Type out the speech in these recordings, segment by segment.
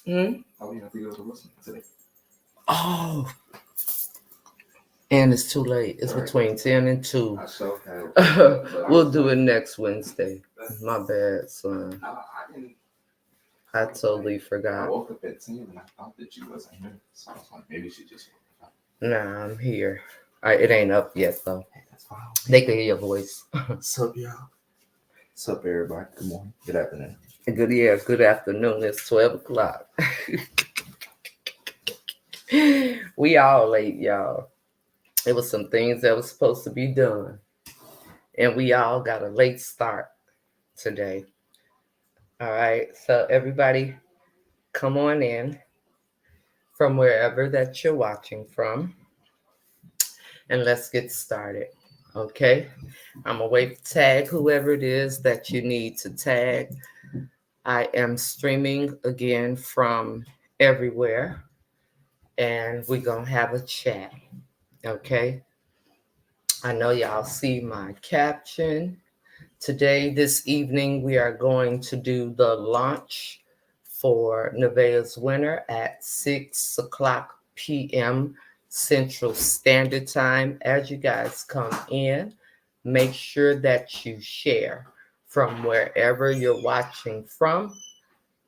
Hmm? Oh, yeah, we go to Wilson today. Oh, and it's too late. It's All right. between 10 and 2. I sure have. But I We'll was do it like, next Wednesday. that's, My bad, son. no, I didn't. I I was like, totally I forgot. woke up at 10 and I thought that you wasn't here. So I was like, maybe she just woke up. Nah, I'm here. It ain't up yet, though. Hey, that's fine. They can hear your voice. Sup, y'all? Sup, everybody? Good morning. Good afternoon. Good afternoon. It's 12 o'clock. We all late, y'all. It was some things that was supposed to be done. And we all got a late start today. All right. So everybody come on in from wherever that you're watching from. And let's get started. Okay. I'm gonna wait to tag whoever it is that you need to tag. I am streaming again from everywhere. And we're gonna have a chat. Okay. I know y'all see my caption. Today, this evening, we are going to do the launch for Nevaeh's winner at 6 o'clock p.m. Central Standard Time. As you guys come in, make sure that you share from wherever you're watching from.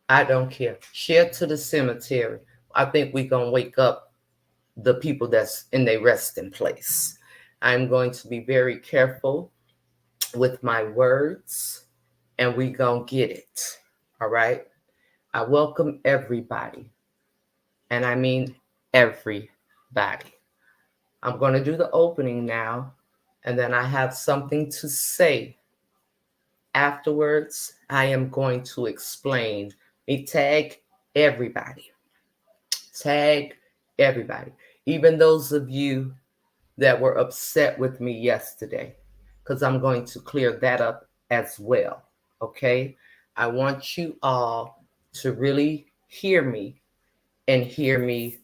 I don't care. Share to the cemetery. I think we're going to wake up the people that's in their resting place. I'm going to be very careful with my words, and we gonna get it. All right. I welcome everybody, and I mean everybody. I'm gonna do the opening now, and then I have something to say afterwards. I am going to explain. Me tag everybody. Tag everybody. Even those of you that were upset with me yesterday, because I'm going to clear that up as well. Okay? I want you all to really hear me and hear me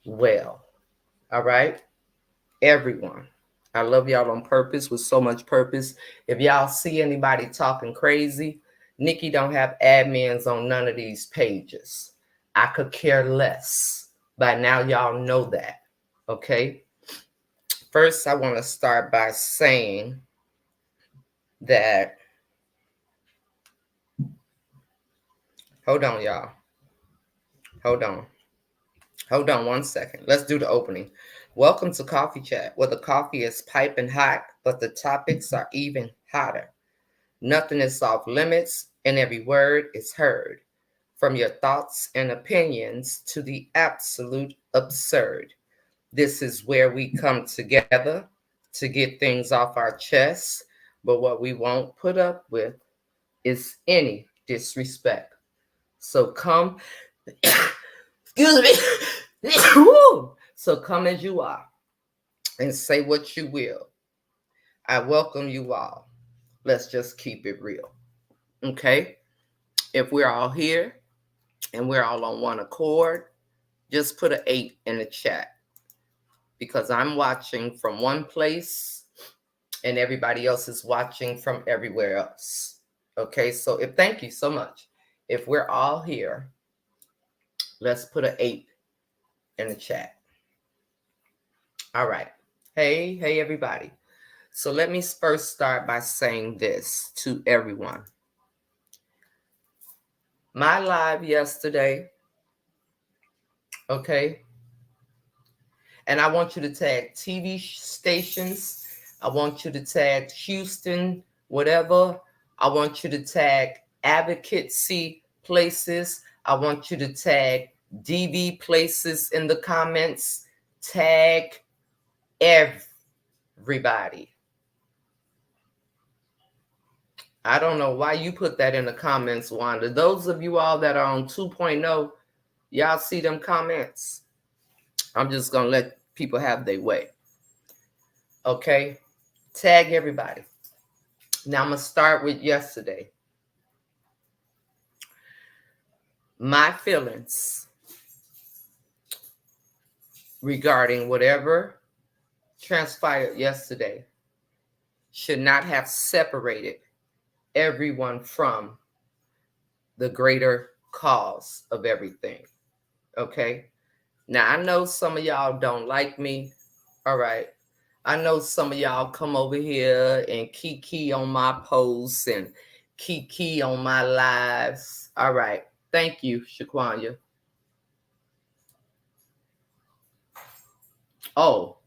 well. All right? Everyone. I love y'all on purpose with so much purpose. If y'all see anybody talking crazy, Nikki don't have admins on none of these pages. I could care less. By now, y'all know that. Okay? First, I want to start by saying that, hold on, y'all. Hold on. Hold on 1 second. Let's do the opening. Welcome to Coffee Chat, where the coffee is piping hot, but the topics are even hotter. Nothing is off limits, and every word is heard. From your thoughts and opinions to the absolute absurd. This is where we come together to get things off our chests, but what we won't put up with is any disrespect. So come, excuse me, so come as you are and say what you will. I welcome you all. Let's just keep it real. Okay? If we're all here and we're all on one accord, just put an 8 in the chat because I'm watching from one place and everybody else is watching from everywhere else. Okay? So if thank you so much. If we're all here, let's put an 8 in the chat. All right. Hey, everybody. So let me first start by saying this to everyone. My live yesterday, okay? And I want you to tag TV stations. I want you to tag Houston, whatever. I want you to tag advocacy places. I want you to tag DV places in the comments. Tag everybody. I don't know why you put that in the comments, Wanda. Those of you all that are on 2.0, y'all see them comments. I'm just going to let people have their way. Okay? Tag everybody. Now I'm going to start with yesterday. My feelings regarding whatever transpired yesterday should not have separated everyone from the greater cause of everything. Okay. Now, I know some of y'all don't like me. All right. I know some of y'all come over here and kiki on my posts and kiki on my lives. All right. Thank you, Shaquanya. Oh,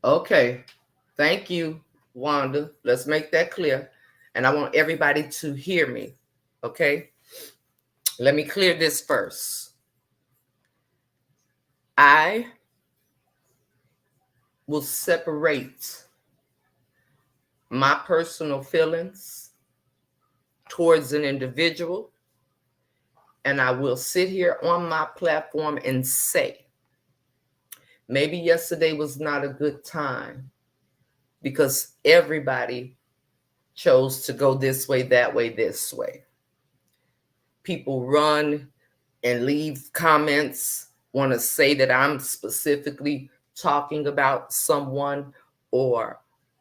okay. Thank you, Wanda. Let's make that clear. And I want everybody to hear me. Okay. Let me clear this first. I will separate my personal feelings towards an individual, and I will sit here on my platform and say, maybe yesterday was not a good time because everybody chose to go this way, that way, this way. People run and leave comments, want to say that I'm specifically talking about someone or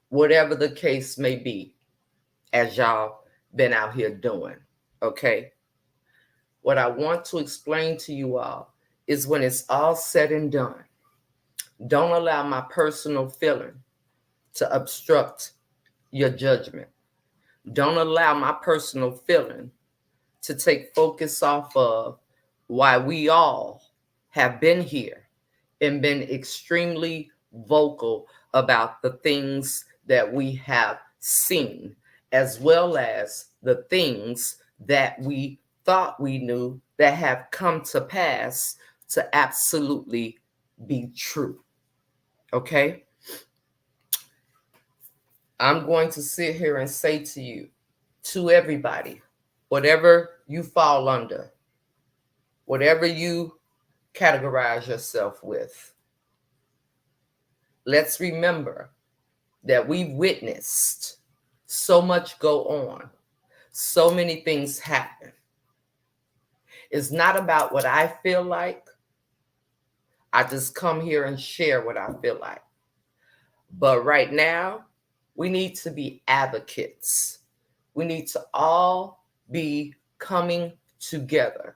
whatever the case may be, as y'all been out here doing. Okay. What I want to explain to you all is when it's all said and done, don't allow my personal feeling to obstruct your judgment. Don't allow my personal feeling to take focus off of why we all have been here and been extremely vocal about the things that we have seen, as well as the things that we thought we knew that have come to pass to absolutely be true. Okay? I'm going to sit here and say to you, to everybody, whatever you fall under, whatever you categorize yourself with, let's remember that we've witnessed so much go on, so many things happen. It's not about what I feel like. I just come here and share what I feel like. But right now, we need to be advocates. We need to all be coming together,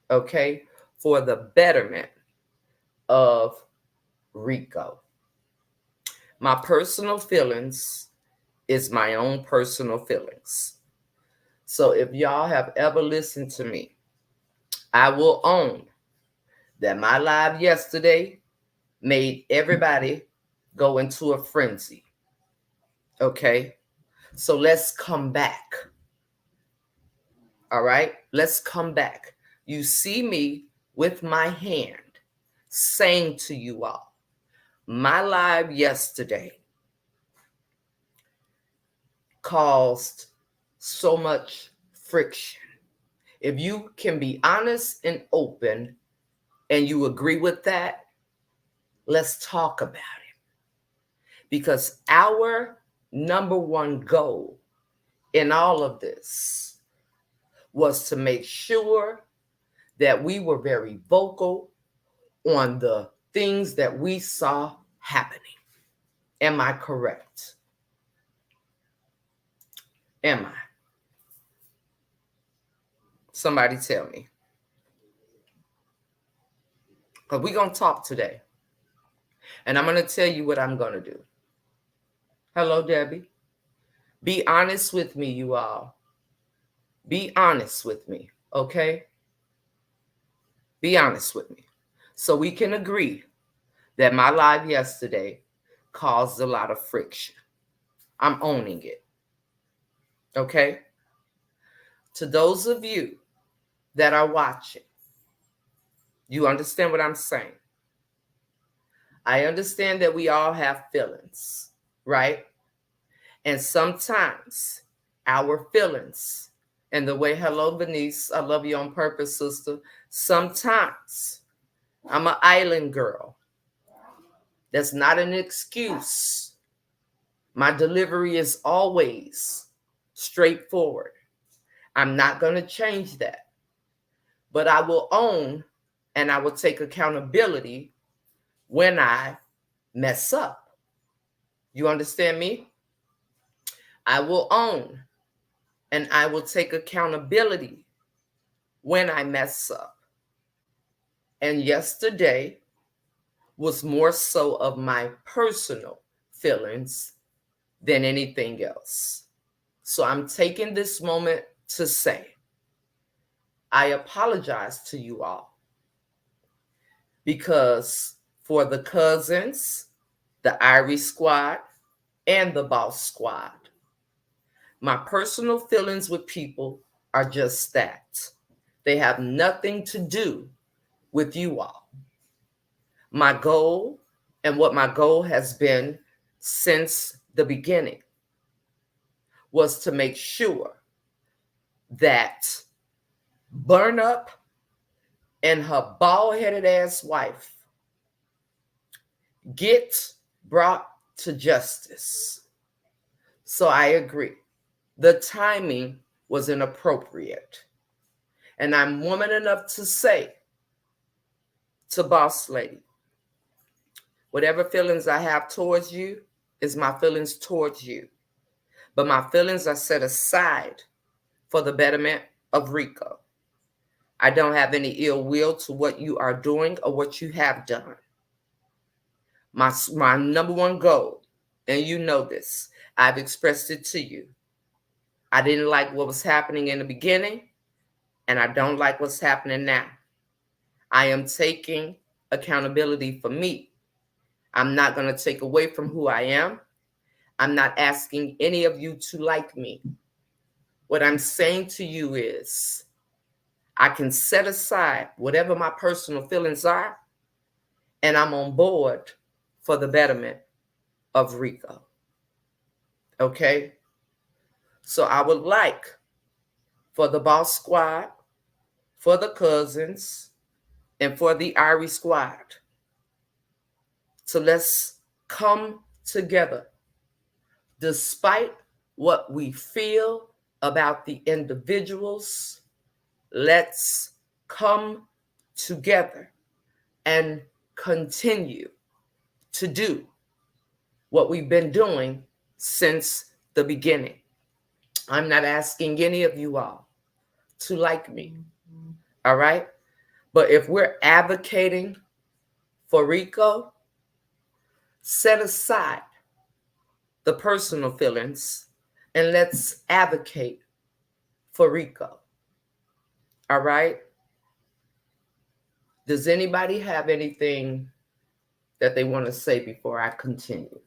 okay, for the betterment of Rico. My personal feelings is my own personal feelings. So if y'all have ever listened to me, I will own that my live yesterday made everybody go into a frenzy. Okay? So let's come back. All right? Let's come back. You see me with my hand saying to you all, my live yesterday caused so much friction. If you can be honest and open and you agree with that, let's talk about it. Because our number one goal in all of this was to make sure that we were very vocal on the things that we saw happening. Am I correct? Am I? Somebody tell me. Because we're going to talk today. And I'm going to tell you what I'm going to do. Hello, Debbie. Be honest with me, you all. Be honest with me, okay? Be honest with me. So we can agree that my live yesterday caused a lot of friction. I'm owning it, okay? To those of you that are watching, you understand what I'm saying? I understand that we all have feelings, right? And sometimes our feelings, and the way, hello, Venice, I love you on purpose, sister. Sometimes I'm an island girl. That's not an excuse. My delivery is always straightforward. I'm not going to change that. But I will own and I will take accountability when I mess up. You understand me? I will own and I will take accountability when I mess up. And yesterday was more so of my personal feelings than anything else. So I'm taking this moment to say, I apologize to you all because for the cousins, the Irish squad, and the boss squad, my personal feelings with people are just that. They have nothing to do with you all. My goal and what my goal has been since the beginning was to make sure that Burn Up and her bald-headed ass wife get brought to justice. So I agree. The timing was inappropriate. And I'm woman enough to say to Boss Lady, whatever feelings I have towards you is my feelings towards you. But my feelings are set aside for the betterment of Rico. I don't have any ill will to what you are doing or what you have done. My number one goal, and you know this, I've expressed it to you. I didn't like what was happening in the beginning, and I don't like what's happening now. I am taking accountability for me. I'm not going to take away from who I am. I'm not asking any of you to like me. What I'm saying to you is I can set aside whatever my personal feelings are, and I'm on board for the betterment of Rico. Okay? So I would like for the boss squad, for the cousins, and for the Irish squad to let's come together despite what we feel about the individuals. Let's come together and continue to do what we've been doing since the beginning. I'm not asking any of you all to like me, all right? But if we're advocating for Rico, set aside the personal feelings and let's advocate for Rico, all right? Does anybody have anything that they want to say before I continue?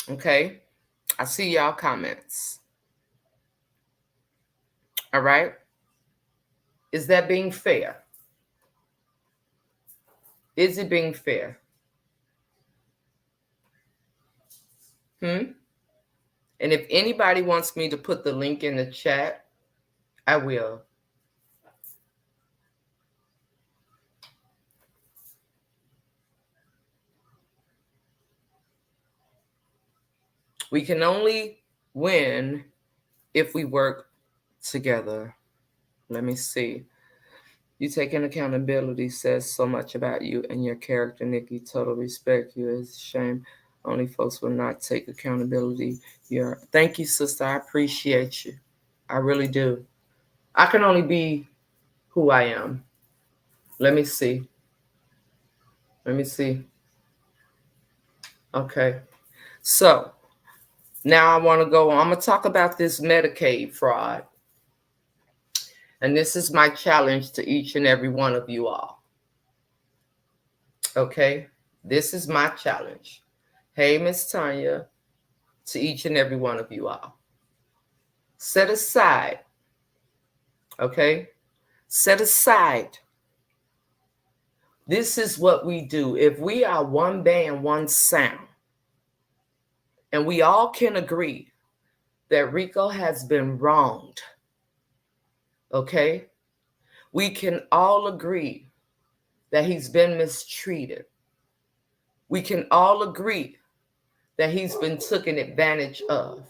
Okay, I see y'all comments. All right. Is that being fair? Is it being fair? And if anybody wants me to put the link in the chat, I will. We can only win if we work together. Let me see. You taking accountability says so much about you and your character, Nikki. Total respect you. It's a shame only folks will not take accountability. Thank you, sister. I appreciate you. I really do. I can only be who I am. Let me see. Okay. So now I want to go on. I'm going to talk about this Medicaid fraud. And this is my challenge to each and every one of you all. Okay? This is my challenge. Hey, Miss Tanya, to each and every one of you all. Set aside, okay? Set aside. This is what we do. If we are one band, one sound, and we all can agree that Rico has been wronged, okay? We can all agree that he's been mistreated. We can all agree that he's been taken advantage of.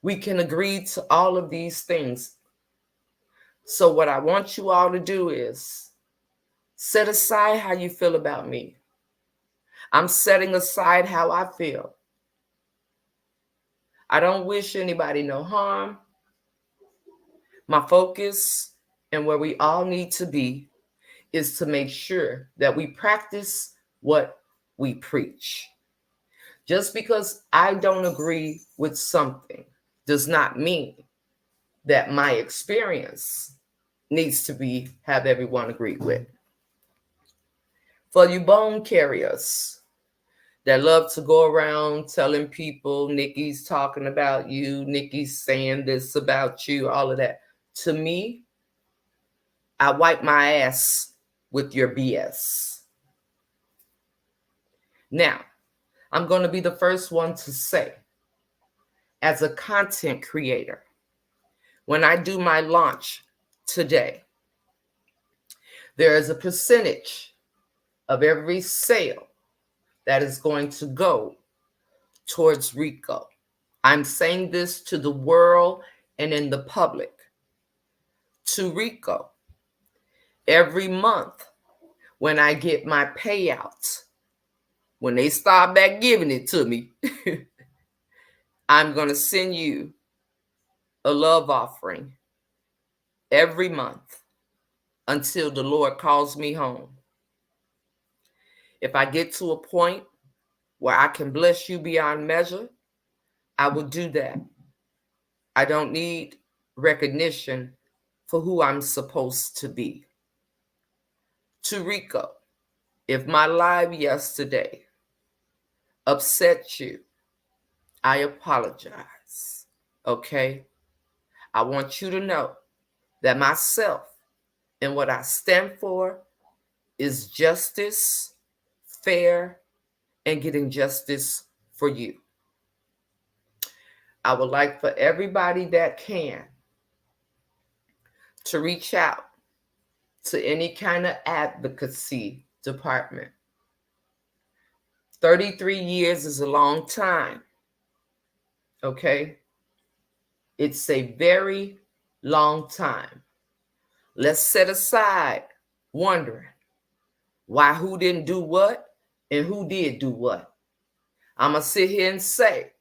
We can agree to all of these things. So what I want you all to do is set aside how you feel about me. I'm setting aside how I feel. I don't wish anybody no harm. My focus and where we all need to be is to make sure that we practice what we preach. Just because I don't agree with something does not mean that my experience needs to be have everyone agree with. For you bone carriers that love to go around telling people Nikki's talking about you, Nikki's saying this about you, all of that. To me, I wipe my ass with your BS. Now, I'm going to be the first one to say, as a content creator, when I do my launch today, there is a percentage of every sale that is going to go towards Rico. I'm saying this to the world and in the public. To Rico, every month when I get my payouts, when they start back giving it to me, I'm going to send you a love offering every month until the Lord calls me home. If I get to a point where I can bless you beyond measure, I will do that. I don't need recognition for who I'm supposed to be. To Rico, if my live yesterday upset you, I apologize. Okay? I want you to know that myself and what I stand for is justice, fair, and getting justice for you. I would like for everybody that can to reach out to any kind of advocacy department. 33 years is a long time. Okay? It's a very long time. Let's set aside wondering why who didn't do what and who did do what. I'm going to sit here and say,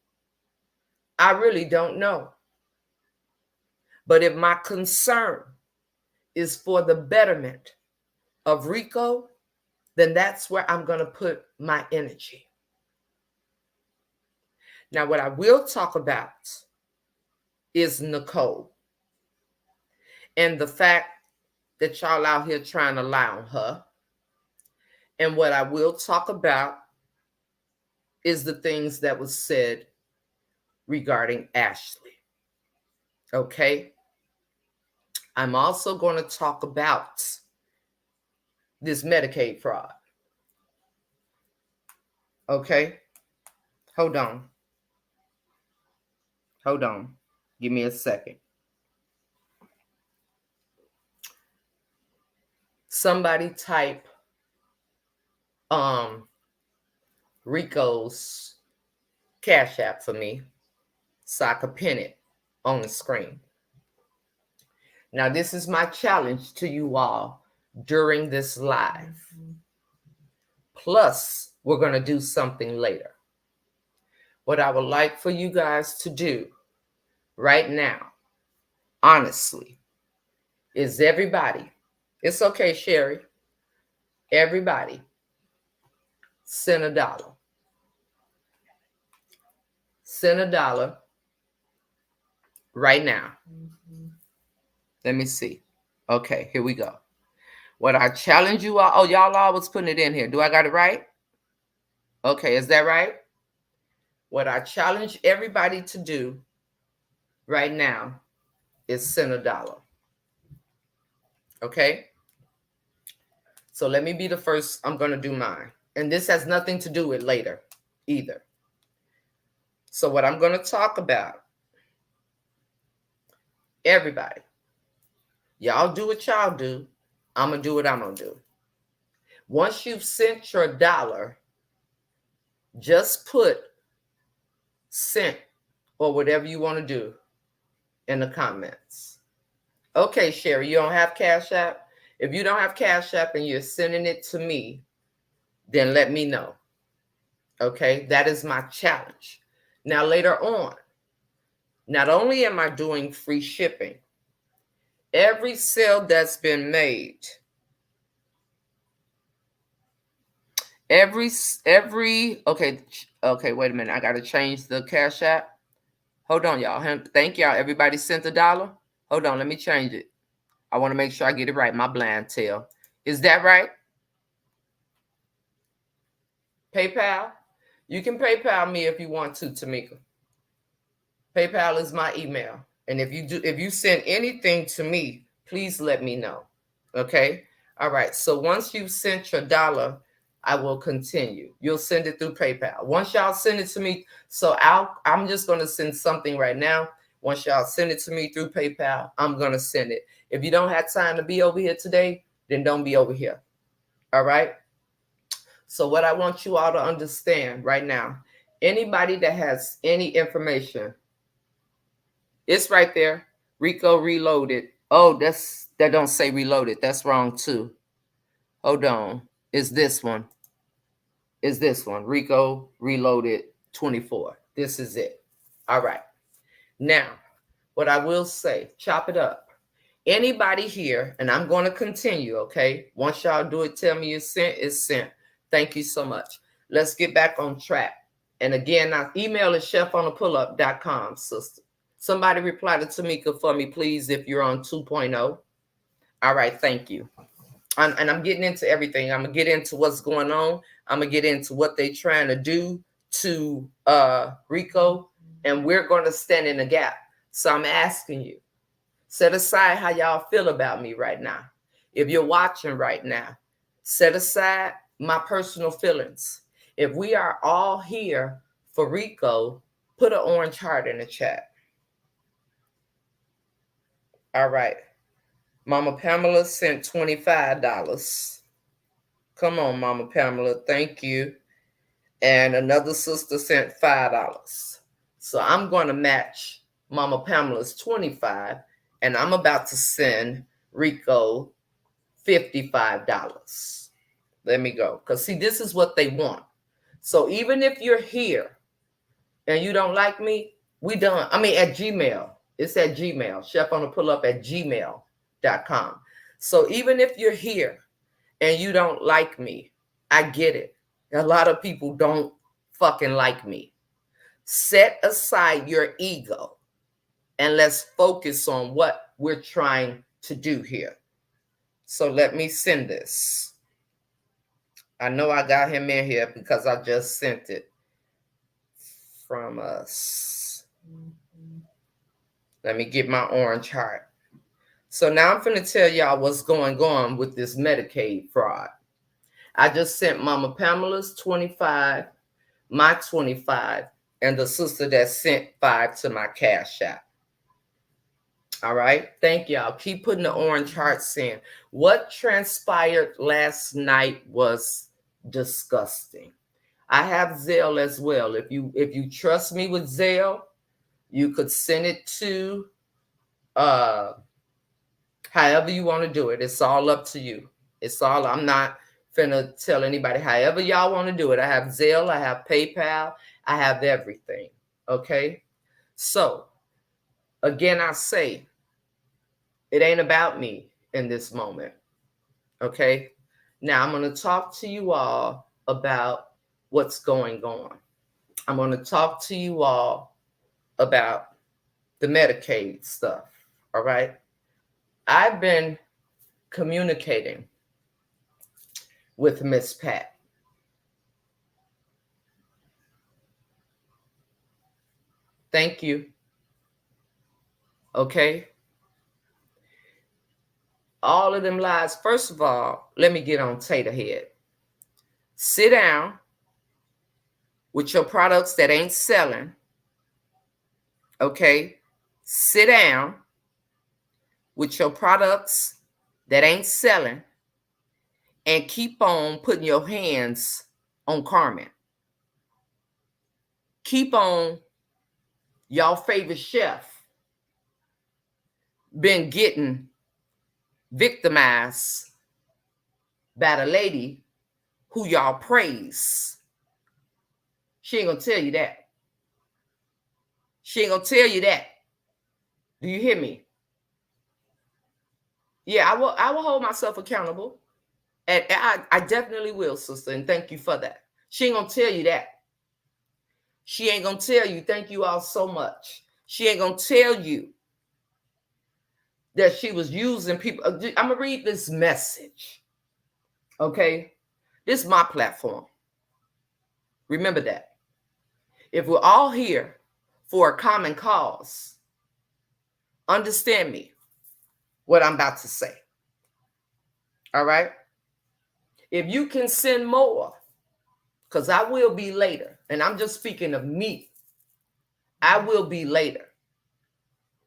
I really don't know. But if my concern is for the betterment of Rico, then that's where I'm going to put my energy. Now, what I will talk about is Nicole and the fact that y'all out here trying to lie on her. And what I will talk about is the things that was said regarding Ashley. Okay? I'm also going to talk about this Medicaid fraud. Okay? Hold on. Hold on. Give me a second. Somebody type Rico's Cash App for me so I could pin it on the screen. Now, this is my challenge to you all during this live. Plus, we're going to do something later. What I would like for you guys to do right now, honestly, is everybody, it's okay, Sherry, everybody, send $1. Send $1 right now. Let me see. Okay, here we go. What I challenge you all, oh, y'all always putting it in here. Do I got it right? Okay, is that right? What I challenge everybody to do right now is send $1. Okay? So let me be the first. I'm going to do mine. And this has nothing to do with later either. So what I'm going to talk about, everybody, y'all do what y'all do. I'm going to do what I'm going to do. Once you've sent your $1, just put sent or whatever you want to do in the comments. Okay, Sherry, you don't have Cash App? If you don't have Cash App and you're sending it to me, then let me know. Okay, that is my challenge. Now, later on, not only am I doing free shipping, every sale that's been made, okay, wait a minute, I gotta change the Cash App. Hold on, y'all. Thank y'all. Everybody sent $1. Hold on, let me change it. I want to make sure I get it right. My blind tail. Is that right? PayPal? You can PayPal me if you want to, Tamika. PayPal is my email. And if you send anything to me, please let me know. Okay? All right. So once you've sent your $1, I will continue. You'll send it through PayPal. Once y'all send it to me, so I'm just going to send something right now. Once y'all send it to me through PayPal, I'm going to send it. If you don't have time to be over here today, then don't be over here. All right? So what I want you all to understand right now, anybody that has any information, it's right there. Rico Reloaded. Oh, that don't say reloaded. That's wrong too. Hold on. Is this one? Is this one? Rico Reloaded 24. This is it. All right. Now, what I will say, chop it up. Anybody here, and I'm going to continue, okay? Once y'all do it, tell me it's sent, it's sent. Thank you so much. Let's get back on track. And again, our email is chefonapullup.com, sister. Somebody reply to Tamika for me, please, if you're on 2.0. All right, thank you. And I'm getting into everything. I'm going to get into what's going on. I'm going to get into what they're trying to do to Rico, and we're going to stand in the gap. So I'm asking you, set aside how y'all feel about me right now. If you're watching right now, set aside my personal feelings. If we are all here for Rico, put an orange heart in the chat. All right. Mama Pamela sent $25. Come on, Mama Pamela. Thank you. And another sister sent $5. So I'm going to match Mama Pamela's 25, and I'm about to send Rico $55. Let me go. Because, see, this is what they want. So even if you're here and you don't like me, we done. I mean, at Gmail. It's at Gmail. chefonapullup@gmail.com. So even if you're here and you don't like me, I get it. A lot of people don't fucking like me. Set aside your ego and let's focus on what we're trying to do here. So let me send this. I know I got him in here because I just sent it from us. Let me get my orange heart. So now I'm going to tell y'all what's going on with this Medicaid fraud. I just sent Mama Pamela's 25, my 25, and the sister that sent 5 to my Cash App. All right. Thank y'all. Keep putting the orange hearts in. What transpired last night was disgusting. I have Zelle as well. If you trust me with Zelle, you could send it to however you want to do it. It's all up to you. I'm not finna tell anybody. However y'all want to do it. I have Zelle, I have PayPal, I have everything. Okay? So, again, I say, it ain't about me in this moment. Okay? Now, I'm going to talk to you all about what's going on. I'm going to talk to you all about the Medicaid stuff. All right? I've been communicating with Miss Pat. Thank you. Okay? All of them lies. First of all, let me get on Tater Head. Sit down with your products that ain't selling. Okay? Sit down with your products that ain't selling and keep on putting your hands on Carmen. Keep on y'all favorite chef, been getting victimized by the lady who y'all praise. She ain't gonna tell you that. She ain't gonna tell you that. Do you hear me? Yeah, I will hold myself accountable. And I definitely will, sister, and thank you for that. She ain't gonna tell you that. She ain't gonna tell you, thank you all so much. She ain't gonna tell you that she was using people. I'm gonna read this message. Okay? This is my platform. Remember that. If we're all here for a common cause, understand me, what I'm about to say. All right? If you can send more, because I will be later, and I'm just speaking of me, I will be later.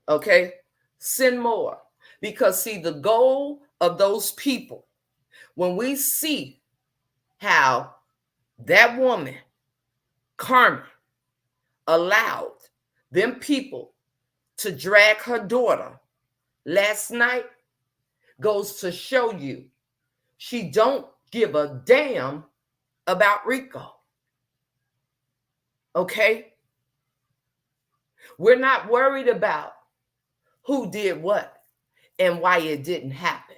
Okay? Send more. Because, see, the goal of those people, when we see how that woman, Carmen, allowed them people to drag her daughter last night, goes to show you she don't give a damn about Rico. Okay? We're not worried about who did what and why it didn't happen.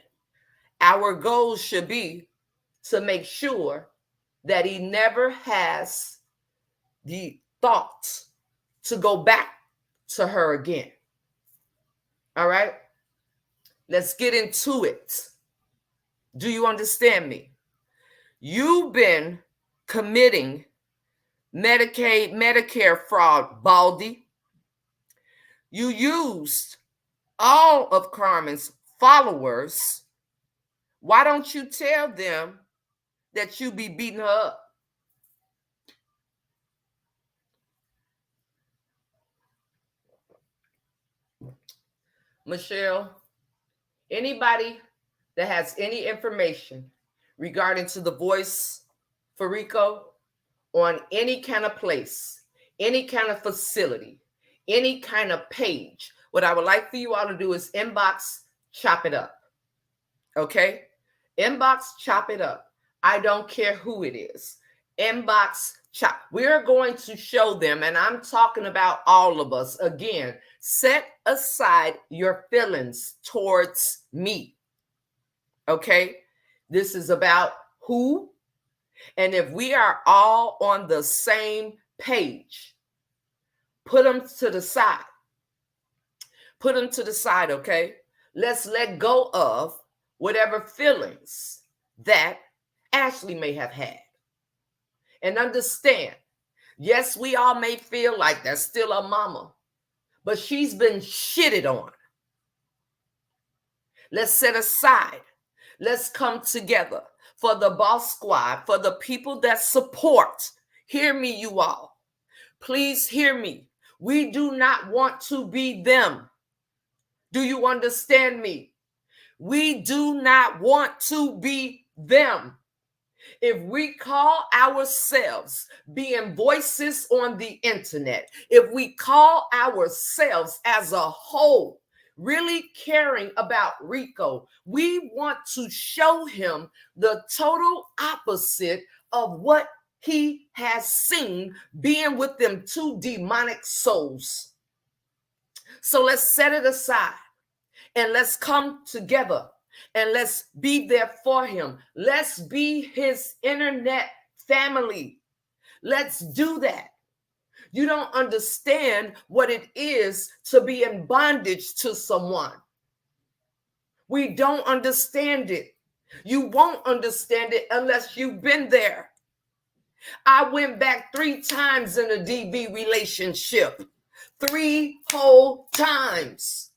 Our goal should be to make sure that he never has the thoughts to go back to her again. All right? Let's get into it. Do you understand me? You've been committing Medicaid, Medicare fraud, Baldy. You used all of Carmen's followers. Why don't you tell them that you be beating her up? Michelle, anybody that has any information regarding to the voice for Rico on any kind of place, any kind of facility, any kind of page, what I would like for you all to do is inbox, chop it up. Okay? Inbox, chop it up. I don't care who it is. Inbox, chop. We're going to show them, and I'm talking about all of us. Again, set aside your feelings towards me. Okay? This is about who, and if we are all on the same page, put them to the side. Put them to the side, okay? Let's let go of whatever feelings that Ashley may have had. And understand, yes, we all may feel like that's still our mama, but she's been shitted on. Let's set aside. Let's come together for the boss squad, for the people that support. Hear me, you all. Please hear me. We do not want to be them. Do you understand me? We do not want to be them. If we call ourselves being voices on the internet, if we call ourselves as a whole really caring about Rico, we want to show him the total opposite of what he has seen being with them two demonic souls. So let's set it aside and let's come together and let's be there for him. Let's be his internet family. Let's do that. You don't understand what it is to be in bondage to someone. We don't understand it. You won't understand it unless you've been there. I went back 3 times in a DV relationship. 3 whole times.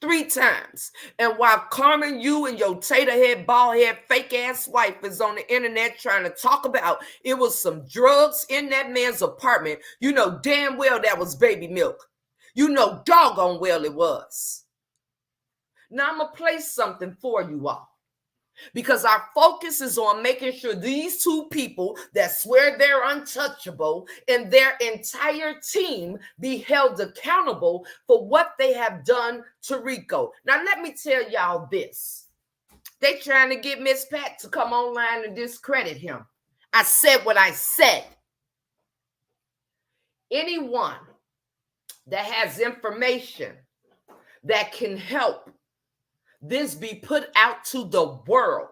3 times. And while Carmen, you and your tater head, bald head, fake ass wife is on the internet trying to talk about it was some drugs in that man's apartment, you know damn well that was baby milk. You know doggone well it was. Now I'm going to play something for you all. because our focus is on making sure these two people that swear they're untouchable and their entire team be held accountable for what they have done to Rico. Now, let me tell y'all this. They trying to get Miss Pat to come online and discredit him. I said what I said. Anyone that has information that can help this be put out to the world,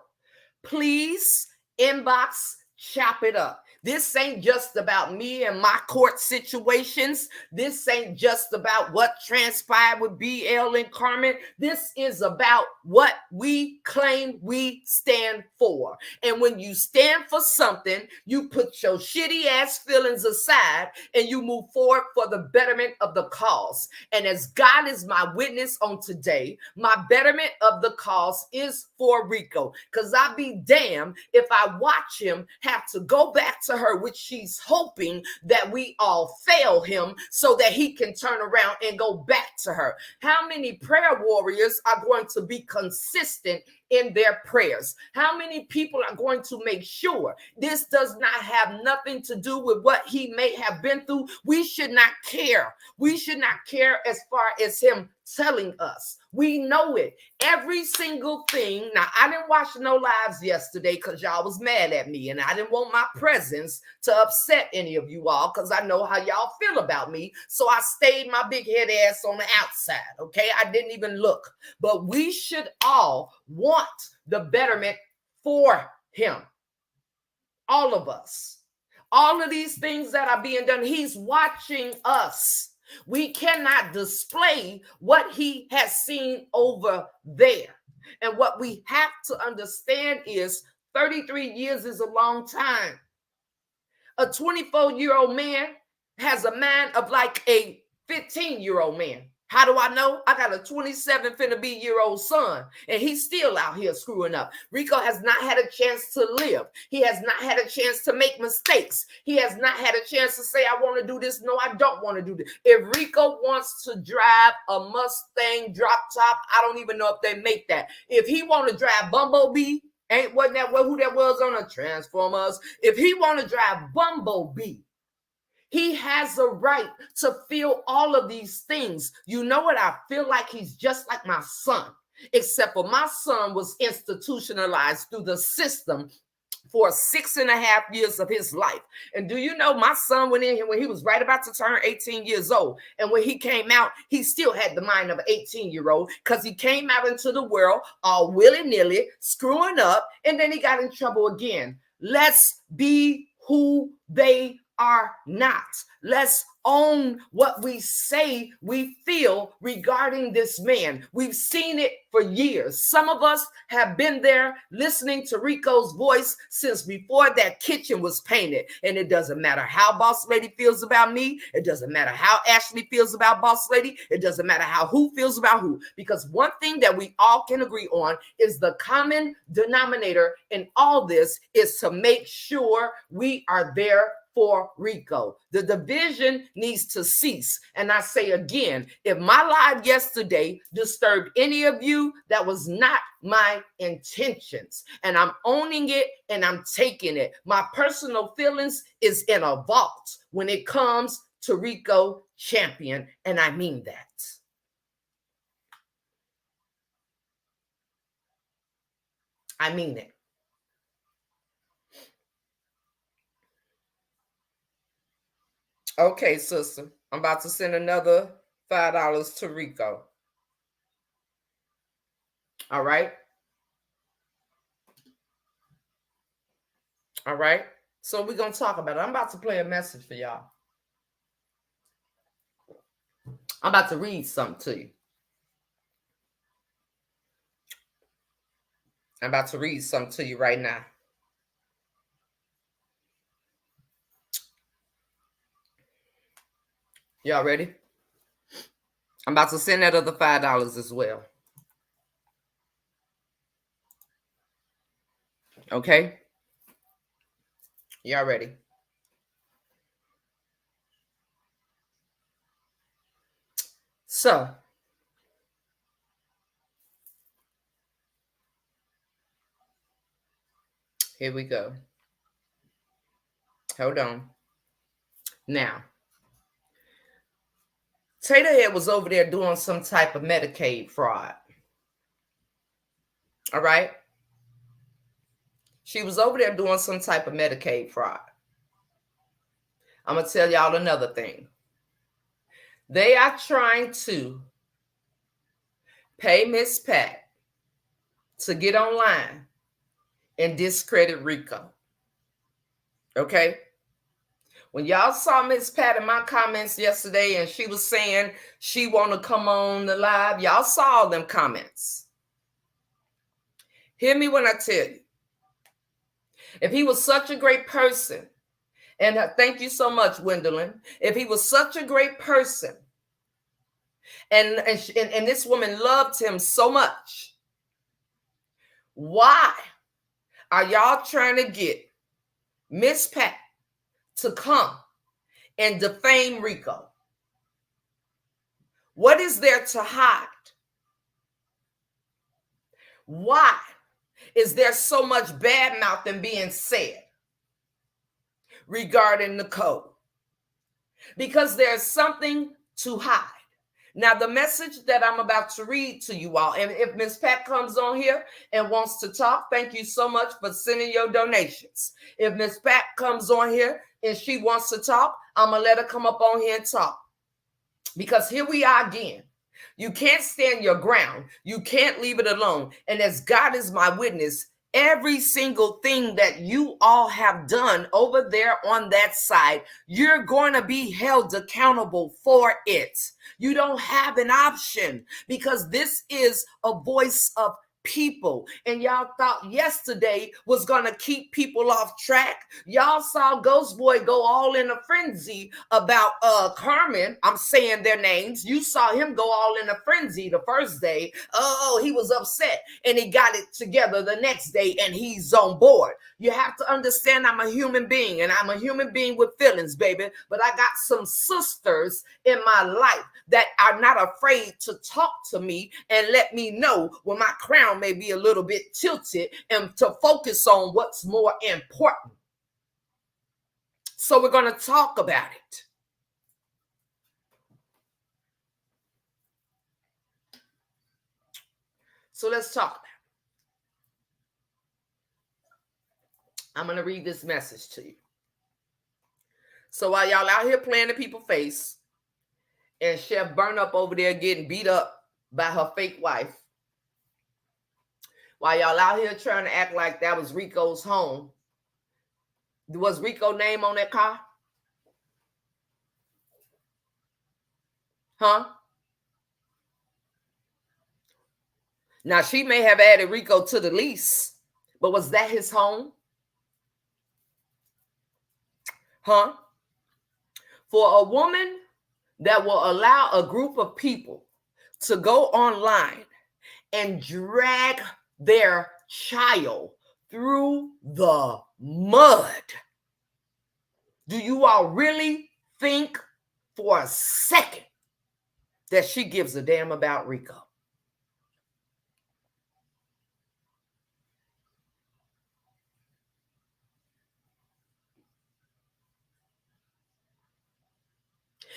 please inbox, chop it up. This ain't just about me and my court situations. This ain't just about what transpired with BL and Carmen. This is about what we claim we stand for. And when you stand for something, you put your shitty ass feelings aside and you move forward for the betterment of the cause. And as God is my witness on today, my betterment of the cause is for Rico. Because I'll be damned if I watch him have to go back to her, which she's hoping that we all fail him so that he can turn around and go back to her. How many prayer warriors are going to be consistent in their prayers? How many people are going to make sure this does not have nothing to do with what he may have been through? We should not care. We should not care as far as him telling us. We know it. Every single thing. Now, I didn't watch no lives yesterday because y'all was mad at me, and I didn't want my presence to upset any of you all because I know how y'all feel about me. So I stayed my big head ass on the outside, okay? I didn't even look. But we should all want the betterment for him. All of us. All of these things that are being done, he's watching us. We cannot display what he has seen over there. And what we have to understand is 33 years is a long time. A 24-year-old man has a mind of like a 15-year-old man. How do I know? I got a 27 finna be year old son, and he's still out here screwing up. Rico has not had a chance to live. He has not had a chance to make mistakes. He has not had a chance to say, I want to do this. No, I don't want to do this. If Rico wants to drive a Mustang drop top, I don't even know if they make that. If he want to drive Bumblebee, wasn't that who that was on the Transformers? If he want to drive Bumblebee, he has a right to feel all of these things. You know what? I feel like he's just like my son, except for my son was institutionalized through the system for 6.5 years of his life. And do you know, my son went in here when he was right about to turn 18 years old. And when he came out, he still had the mind of an 18-year-old because he came out into the world all willy-nilly, screwing up, and then he got in trouble again. Let's be who they are not. Let's own what we say we feel regarding this man. We've seen it for years. Some of us have been there listening to Rico's voice since before that kitchen was painted. And it doesn't matter how Boss Lady feels about me. It doesn't matter how Ashley feels about Boss Lady. It doesn't matter how who feels about who. Because one thing that we all can agree on is the common denominator in all this is to make sure we are there for Rico. The division needs to cease. And I say again, if my live yesterday disturbed any of you, that was not my intentions. And I'm owning it and I'm taking it. My personal feelings is in a vault when it comes to Rico Champion. And I mean that. I mean it. Okay, sister. I'm about to send another $5 to Rico. All right. All right. So we're going to talk about it. I'm about to play a message for y'all. I'm about to read something to you. I'm about to read something to you right now. Y'all ready? I'm about to send that other $5 as well. Okay? Y'all ready? So, Here we go. Hold on. Now, Taterhead was over there doing some type of Medicaid fraud. All right? She was over there doing some type of Medicaid fraud. I'm going to tell y'all another thing. They are trying to pay Miss Pat to get online and discredit Rico. Okay? When y'all saw Miss Pat in my comments yesterday and she was saying she want to come on the live, y'all saw them comments. Hear me when I tell you. If he was such a great person, and thank you so much, Gwendolyn. If he was such a great person, and this woman loved him so much, why are y'all trying to get Miss Pat to come and defame Rico? What is there to hide? Why is there so much bad mouthing being said regarding the code? Because there's something to hide. Now, the message that I'm about to read to you all, and if Miss Pat comes on here and wants to talk, thank you so much for sending your donations. If Miss Pat comes on here and she wants to talk, I'm going to let her come up on here and talk. Because here we are again. You can't stand your ground. You can't leave it alone. And as God is my witness, every single thing that you all have done over there on that side, you're going to be held accountable for it. You don't have an option because this is a voice of people. And y'all thought yesterday was going to keep people off track. Y'all saw Ghost Boy go all in a frenzy about Carmen. I'm saying their names. You saw him go all in a frenzy the first day. Oh, he was upset and he got it together the next day and he's on board. You have to understand I'm a human being and I'm a human being with feelings, baby. But I got some sisters in my life that are not afraid to talk to me and let me know when my crown may be a little bit tilted and to focus on what's more important. So we're going to talk about it. So let's talk about it. I'm going to read this message to you. So while y'all out here playing the people face and Chef Burn Up over there getting beat up by her fake wife, while y'all out here trying to act like that was Rico's home, was Rico's name on that car? Huh? Now, she may have added Rico to the lease, but was that his home? Huh? For a woman that will allow a group of people to go online and drag their child through the mud, do you all really think for a second that she gives a damn about Rico?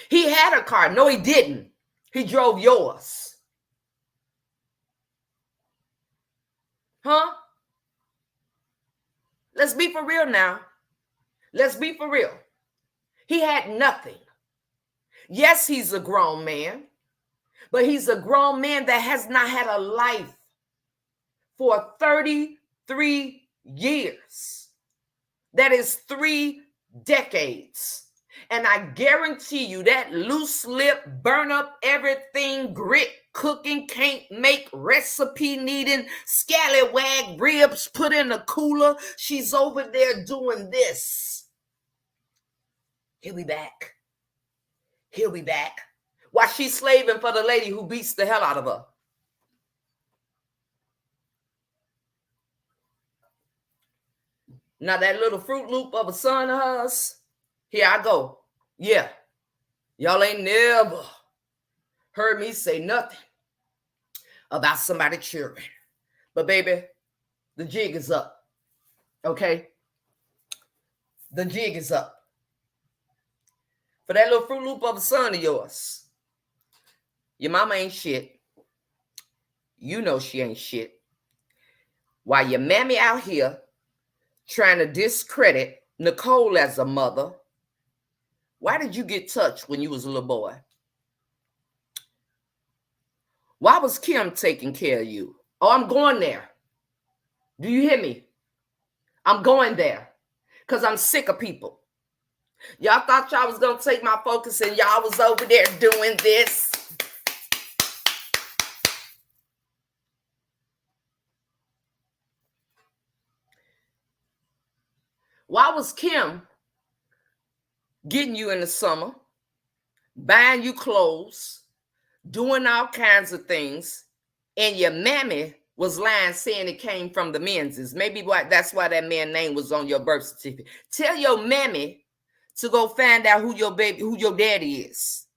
He had a car. No, he didn't. He drove yours. Huh? Let's be for real now. Let's be for real. He had nothing. Yes, he's a grown man, but he's a grown man that has not had a life for 33 years. That is 3 decades. And I guarantee you that loose lip, burn up everything, grit cooking, can't make, recipe needing, scallywag ribs put in a cooler. She's over there doing this. He'll be back. He'll be back. While she's slaving for the lady who beats the hell out of her. Now that little Fruit Loop of a son of hers, here I go. Yeah, y'all ain't never heard me say nothing about somebody's children. But baby, the jig is up. Okay? The jig is up. For that little Fruit Loop of a son of yours. Your mama ain't shit. You know she ain't shit. While your mammy out here trying to discredit Nicole as a mother, why did you get touched when you was a little boy? Why was Kim taking care of you? Oh, I'm going there. Do you hear me? I'm going there because I'm sick of people. Y'all thought y'all was going to take my focus and y'all was over there doing this. Why was Kim getting you in the summer, buying you clothes, doing all kinds of things, and your mammy was lying saying it came from the Menzies? Maybe that's why that man's name was on your birth certificate. Tell your mammy to go find out who your daddy is.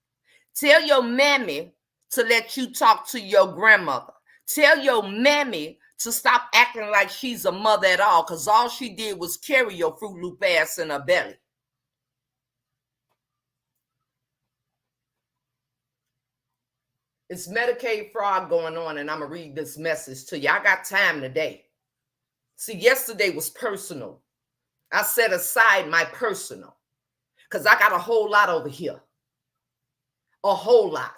Tell your mammy to let you talk to your grandmother. Tell your mammy to stop acting like she's a mother at all, because all she did was carry your Fruit Loop ass in her belly. It's Medicaid fraud going on, and I'm going to read this message to you. I got time today. See, yesterday was personal. I set aside my personal because I got a whole lot over here. A whole lot.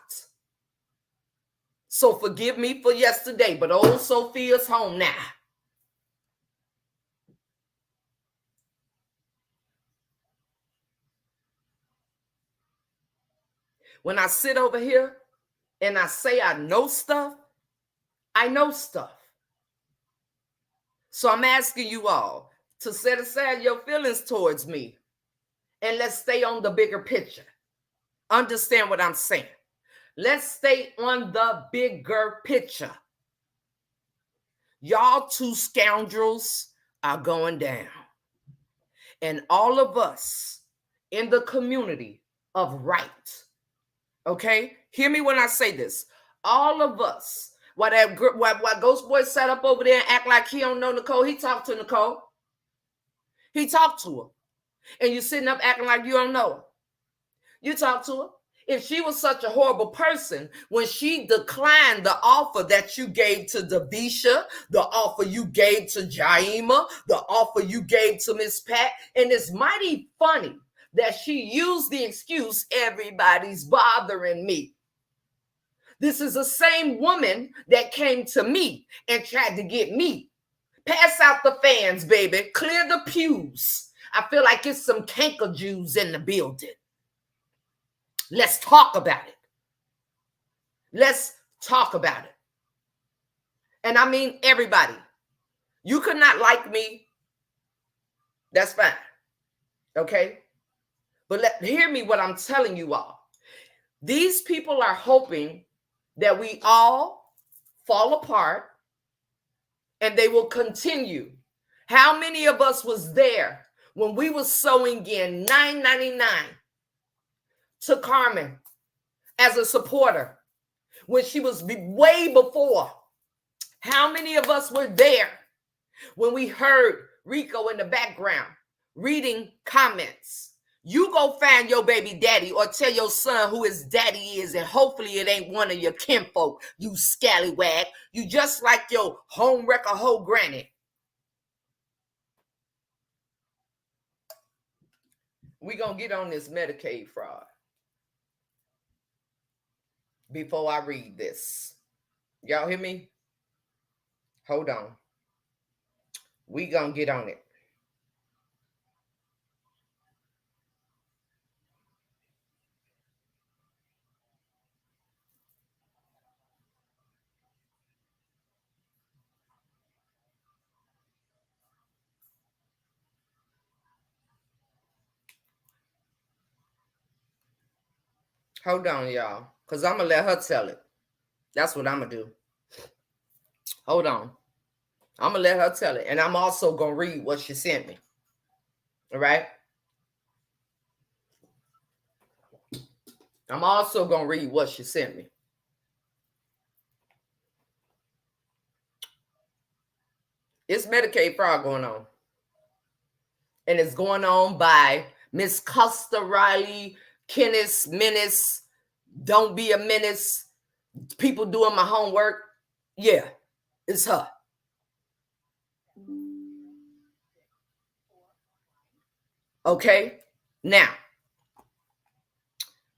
So forgive me for yesterday, but old Sophia's home now. When I sit over here and I say I know stuff, I know stuff. So I'm asking you all to set aside your feelings towards me and let's stay on the bigger picture. Understand what I'm saying? Let's stay on the bigger picture. Y'all two scoundrels are going down. And all of us in the community of right, okay? Hear me when I say this. All of us, while Ghost Boy sat up over there and act like he don't know Nicole, he talked to Nicole. He talked to her. And you sitting up acting like you don't know her. You talked to her. If she was such a horrible person, when she declined the offer that you gave to Davisha, the offer you gave to Jaima, the offer you gave to Miss Pat, and it's mighty funny that she used the excuse, everybody's bothering me. This is the same woman that came to me and tried to get me. Pass out the fans, baby. Clear the pews. I feel like it's some canker Jews in the building. Let's talk about it. Let's talk about it. And I mean everybody. You could not like me. That's fine. Okay? But hear me what I'm telling you all. These people are hoping that we all fall apart and they will continue. How many of us was there when we was sewing in $9.99 to Carmen as a supporter when she was way before? How many of us were there when we heard Rico in the background reading comments? You go find your baby daddy or tell your son who his daddy is, and hopefully it ain't one of your kinfolk, you scallywag. You just like your home wrecker hoe granny. We gonna get on this Medicaid fraud before I read this. Y'all hear me? Hold on. We gonna get on it. Hold on, y'all, because I'm gonna let her tell it. That's what I'm gonna do. Hold on. I'm gonna let her tell it, and I'm also gonna read what she sent me. All right? I'm also gonna read what she sent me. It's Medicaid fraud going on. and it's going on by Miss Custer Riley, Kenneth Menace, Don't Be a Menace, People Doing My Homework. Yeah, it's her. Okay, now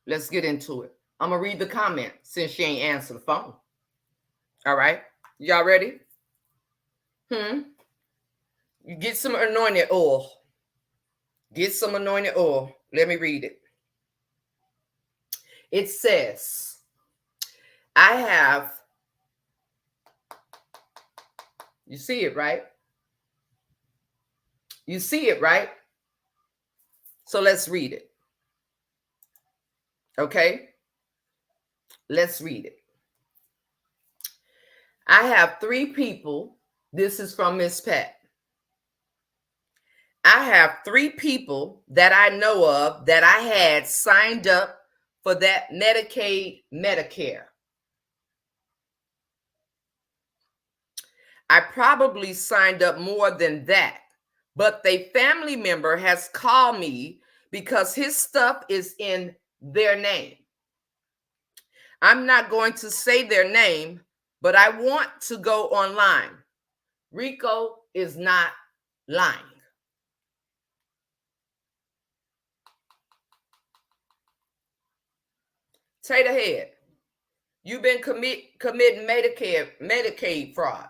let's get into it. I'm gonna read the comment since she ain't answer the phone. All right, y'all ready? You get some anointed oil. Get some anointed oil. Let me read it. It says, I have, you see it, right? You see it, right? So let's read it. Okay? Let's read it. I have 3 people. This is from Miss Pat. I have 3 people that I know of that I had signed up for that Medicaid, Medicare. I probably signed up more than that, but a family member has called me because his stuff is in their name. I'm not going to say their name, but I want to go online. Rico is not lying. Take the head. You've been committing Medicaid fraud.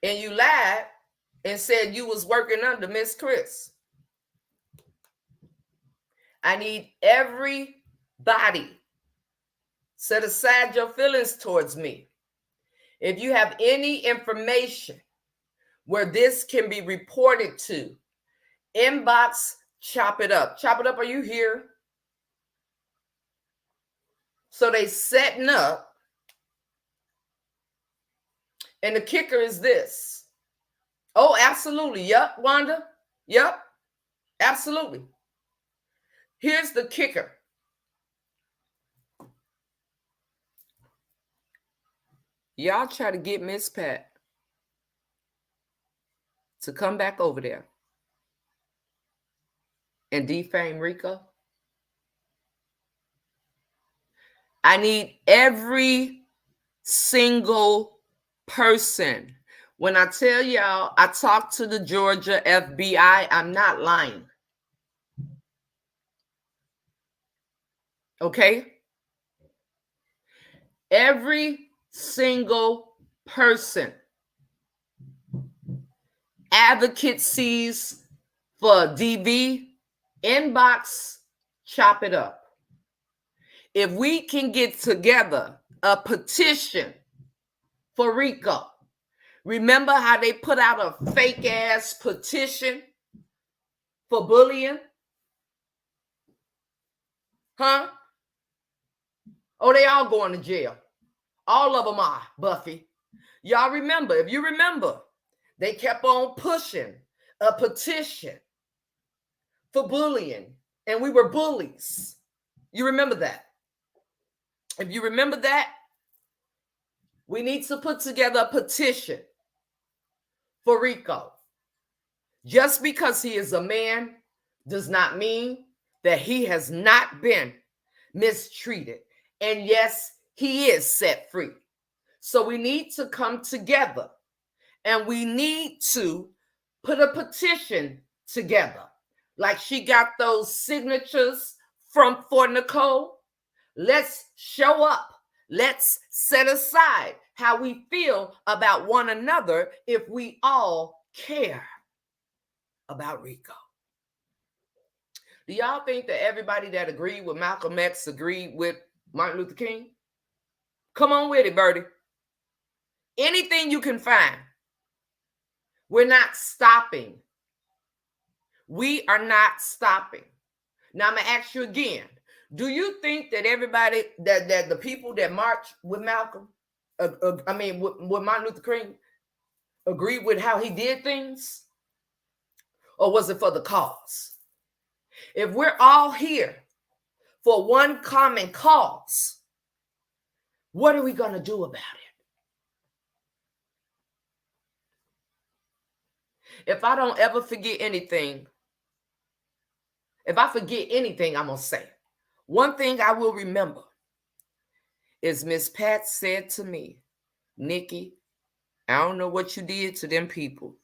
And you lied and said you was working under Miss Chris. I need everybody. Set aside your feelings towards me. If you have any information where this can be reported to, inbox Chop It Up. Chop It Up, are you here? So they setting up. And the kicker is this. Oh, absolutely. Yep, Wanda. Yep, absolutely. Here's the kicker. Y'all try to get Miss Pat to come back over there and defame Rico. I need every single person. When I tell y'all I talked to the Georgia FBI, I'm not lying. Okay? Every single person. Advocacies for DV, inbox, Chop It Up. If we can get together a petition for Rico, remember how they put out a fake ass petition for bullying? Huh? Oh, they all going to jail. All of them are, Buffy. Y'all remember, if you remember, they kept on pushing a petition for bullying, and we were bullies. You remember that? If you remember that, we need to put together a petition for Rico. Just because he is a man does not mean that he has not been mistreated. And yes, he is set free. So we need to come together and we need to put a petition together. Like she got those signatures from for Nicole. Let's show up. Let's set aside how we feel about one another if we all care about Rico. Do y'all think that everybody that agreed with Malcolm X agreed with Martin Luther King? Come on with it, Birdie. Anything you can find. We're not stopping. We are not stopping. Now I'm going to ask you again. Do you think that everybody, that the people that marched with Malcolm, with Martin Luther King, agreed with how he did things? Or was it for the cause? If we're all here for one common cause, what are we going to do about If I don't ever forget anything, if I forget anything, I'm going to say. One thing I will remember is Miss Pat said to me, Nikki, I don't know what you did to them people,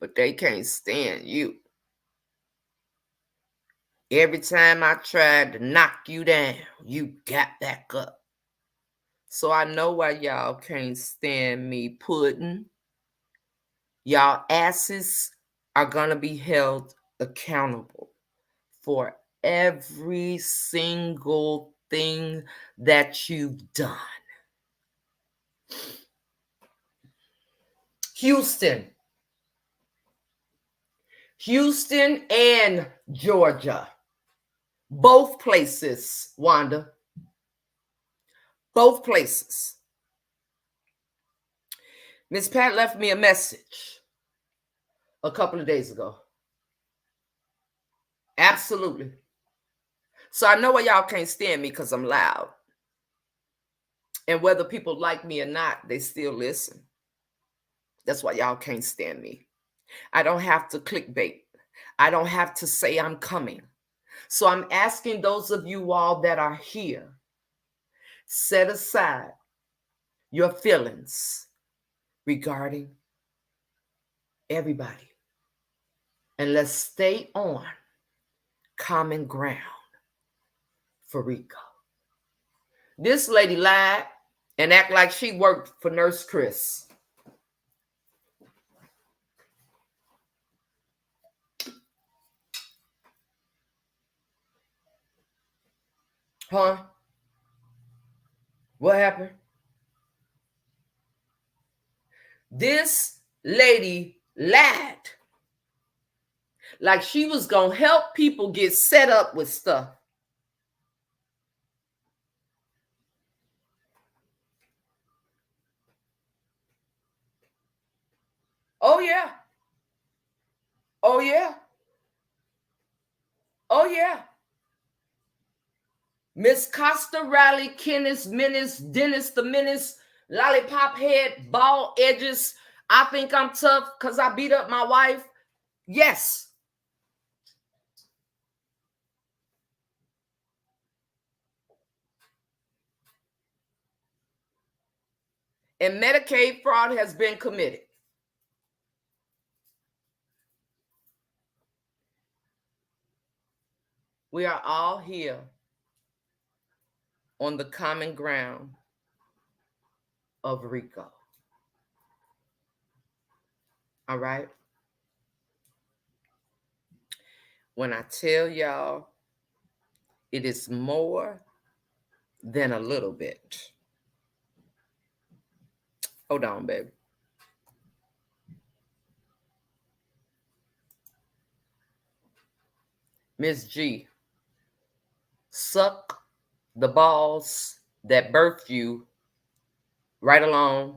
but they can't stand you. Every time I tried to knock you down, you got back up. So I know why y'all can't stand me, Puddin'. Y'all asses are going to be held accountable for every single thing that you've done. Houston and Georgia. Both places, Wanda. Both places. Miss Pat left me a message a couple of days ago. Absolutely. So I know why y'all can't stand me, because I'm loud. And whether people like me or not, they still listen. That's why y'all can't stand me. I don't have to clickbait. I don't have to say I'm coming. So I'm asking those of you all that are here, set aside your feelings regarding everybody. And let's stay on common ground for Rico. This lady lied and act like she worked for Nurse Chris. Huh? What happened? This lady lied like she was going to help people get set up with stuff. Oh, yeah. Oh, yeah. Oh, yeah. Miss Costa, Riley, Kenneth, Menace, Dennis the Menace, Lollipop Head, Bald Edges. I think I'm tough because I beat up my wife. Yes. And Medicaid fraud has been committed. We are all here on the common ground of Rico. All right? When I tell y'all, it is more than a little bit. Hold on, baby. Miss G, suck the balls that birthed you right along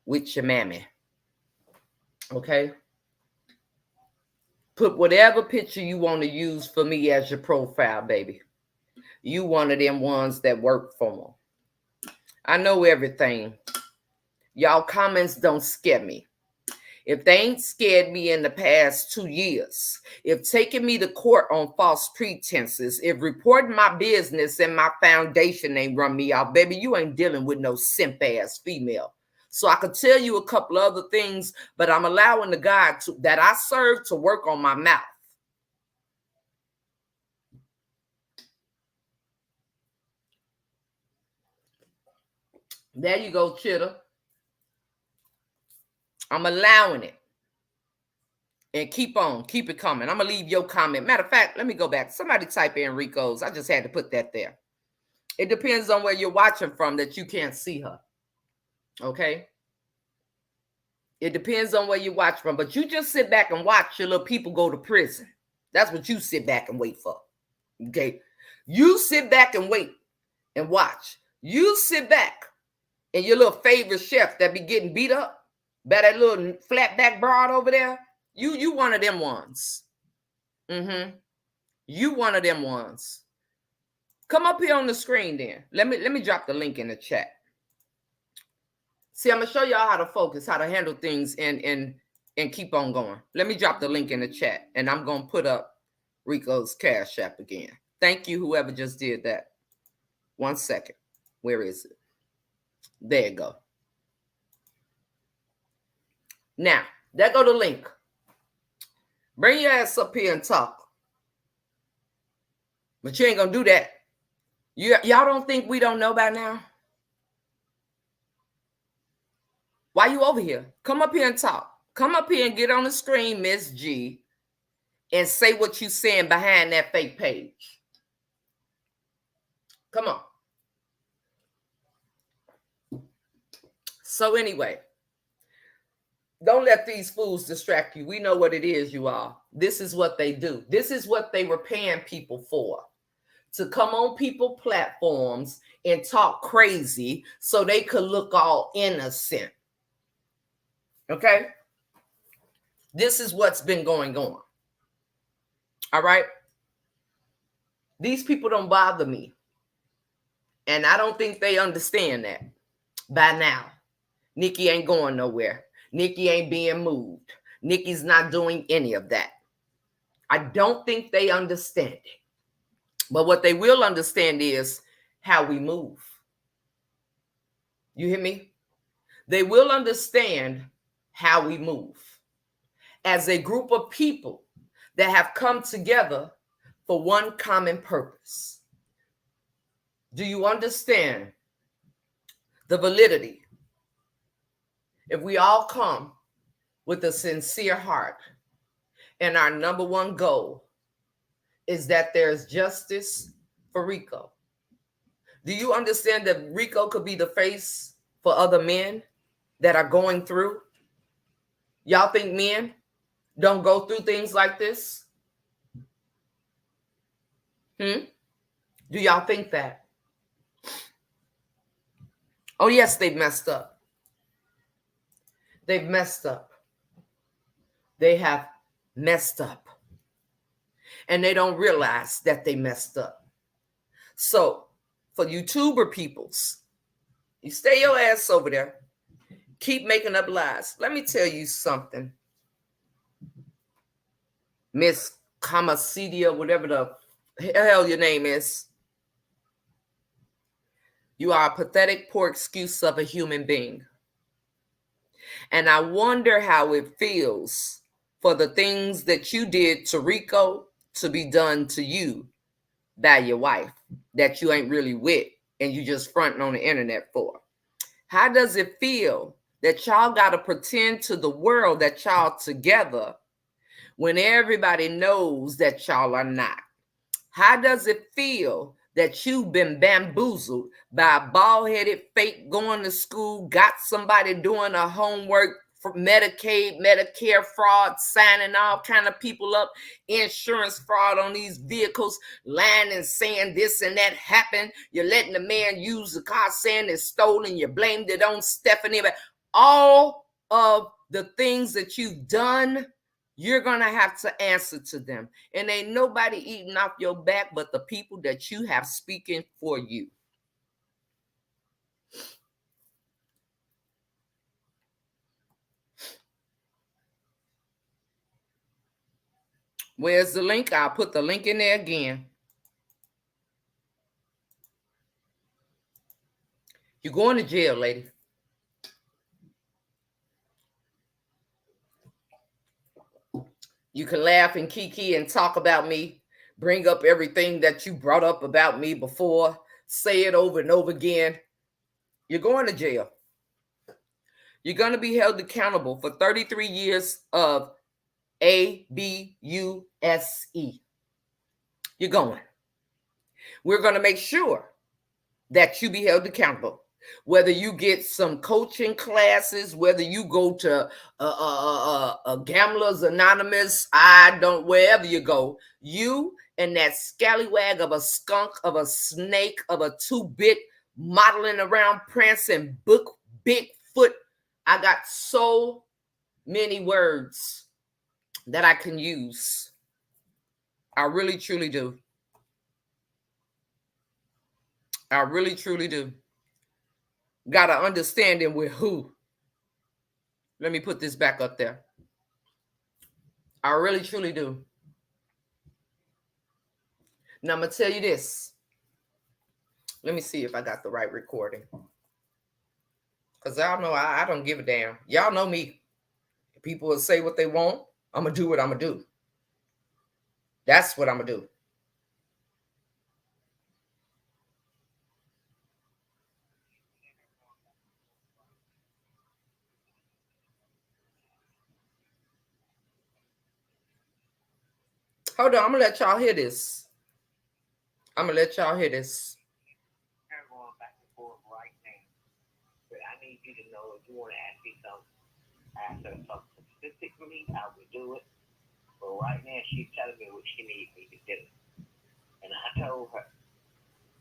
with your mammy. Okay? Put whatever picture you want to use for me as your profile, baby. You one of them ones that work for them. I know everything. Y'all comments don't scare me. If they ain't scared me in the past 2 years, if taking me to court on false pretenses, if reporting my business and my foundation ain't run me off, baby, you ain't dealing with no simp-ass female. So I could tell you a couple other things, but I'm allowing the God that I serve to work on my mouth. There you go, Chitter. I'm allowing it. And keep it coming. I'm going to leave your comment. Matter of fact, let me go back. Somebody type in Rico's. I just had to put that there. It depends on where you're watching from that you can't see her. Okay? It depends on where you watch from. But you just sit back and watch your little people go to prison. That's what you sit back and wait for. Okay? You sit back and wait and watch. You sit back and your little favorite chef that be getting beat up by that little flat back broad over there, you one of them ones. You one of them ones. Come up here on the screen then. Let me drop the link in the chat. See, I'm going to show y'all how to focus, how to handle things in and keep on going. Let me drop the link in the chat, and I'm going to put up Rico's Cash App again. Thank you, whoever just did that. 1 second. Where is it? There you go. Now, there go the link. Bring your ass up here and talk. But you ain't going to do that. Y'all don't think we don't know by now? Why you over here? Come up here and talk. Come up here and get on the screen, Miss G, and say what you saying behind that fake page. Come on. So anyway, don't let these fools distract you. We know what it is, you all. This is what they do. This is what they were paying people for. To come on people platforms and talk crazy so they could look all innocent. Okay? This is what's been going on. All right? These people don't bother me. And I don't think they understand that by now. Nikki ain't going nowhere. Nikki ain't being moved. Nikki's not doing any of that. I don't think they understand it. But what they will understand is how we move. You hear me? They will understand how we move as a group of people that have come together for one common purpose. Do you understand the validity? If we all come with a sincere heart, and our number one goal is that there's justice for Rico. Do you understand that Rico could be the face for other men that are going through? Y'all think men don't go through things like this? Do y'all think that? Oh, yes, they've messed up. They've messed up. They have messed up. And they don't realize that they messed up. So, for YouTuber peoples, you stay your ass over there. Keep making up lies. Let me tell you something. Miss Kamasidia, whatever the hell your name is. You are a pathetic, poor excuse of a human being. And I wonder how it feels for the things that you did to Rico to be done to you by your wife that you ain't really with and you just fronting on the internet for. How does it feel that y'all got to pretend to the world that y'all together when everybody knows that y'all are not? How does it feel that you've been bamboozled by a bald-headed fake going to school, got somebody doing a homework for Medicaid, Medicare fraud, signing all kind of people up, insurance fraud on these vehicles, lying and saying this and that happened. You're letting the man use the car saying it's stolen. You blamed it on Stephanie. But all of the things that you've done, you're going to have to answer to them. And ain't nobody eating off your back but the people that you have speaking for you. Where's the link? I'll put the link in there again. You're going to jail, lady. You can laugh and kiki and talk about me, bring up everything that you brought up about me before, say it over and over again. You're going to jail. You're going to be held accountable for 33 years of ABUSE. You're going. We're going to make sure that you be held accountable. Whether you get some coaching classes, whether you go to Gamblers Anonymous, wherever you go, you and that scallywag of a skunk, of a snake, of a 2-bit modeling around prancing Bigfoot. I got so many words that I can use. I really, truly do. I really, truly do. Got to understand him with who. Let me put this back up there. I really truly do. Now I'm gonna tell you this. Let me see if I got the right recording. Cause y'all know I don't give a damn. Y'all know me. People will say what they want. I'm gonna do what I'm gonna do. That's what I'm gonna do. Hold on, I'm gonna let y'all hear this. I'm gonna let y'all hear this. We're going back and forth right now. But I need you to know if you want to ask me something, after something specifically, I will do it. But right now, she's telling me what she needs me to do. And I told her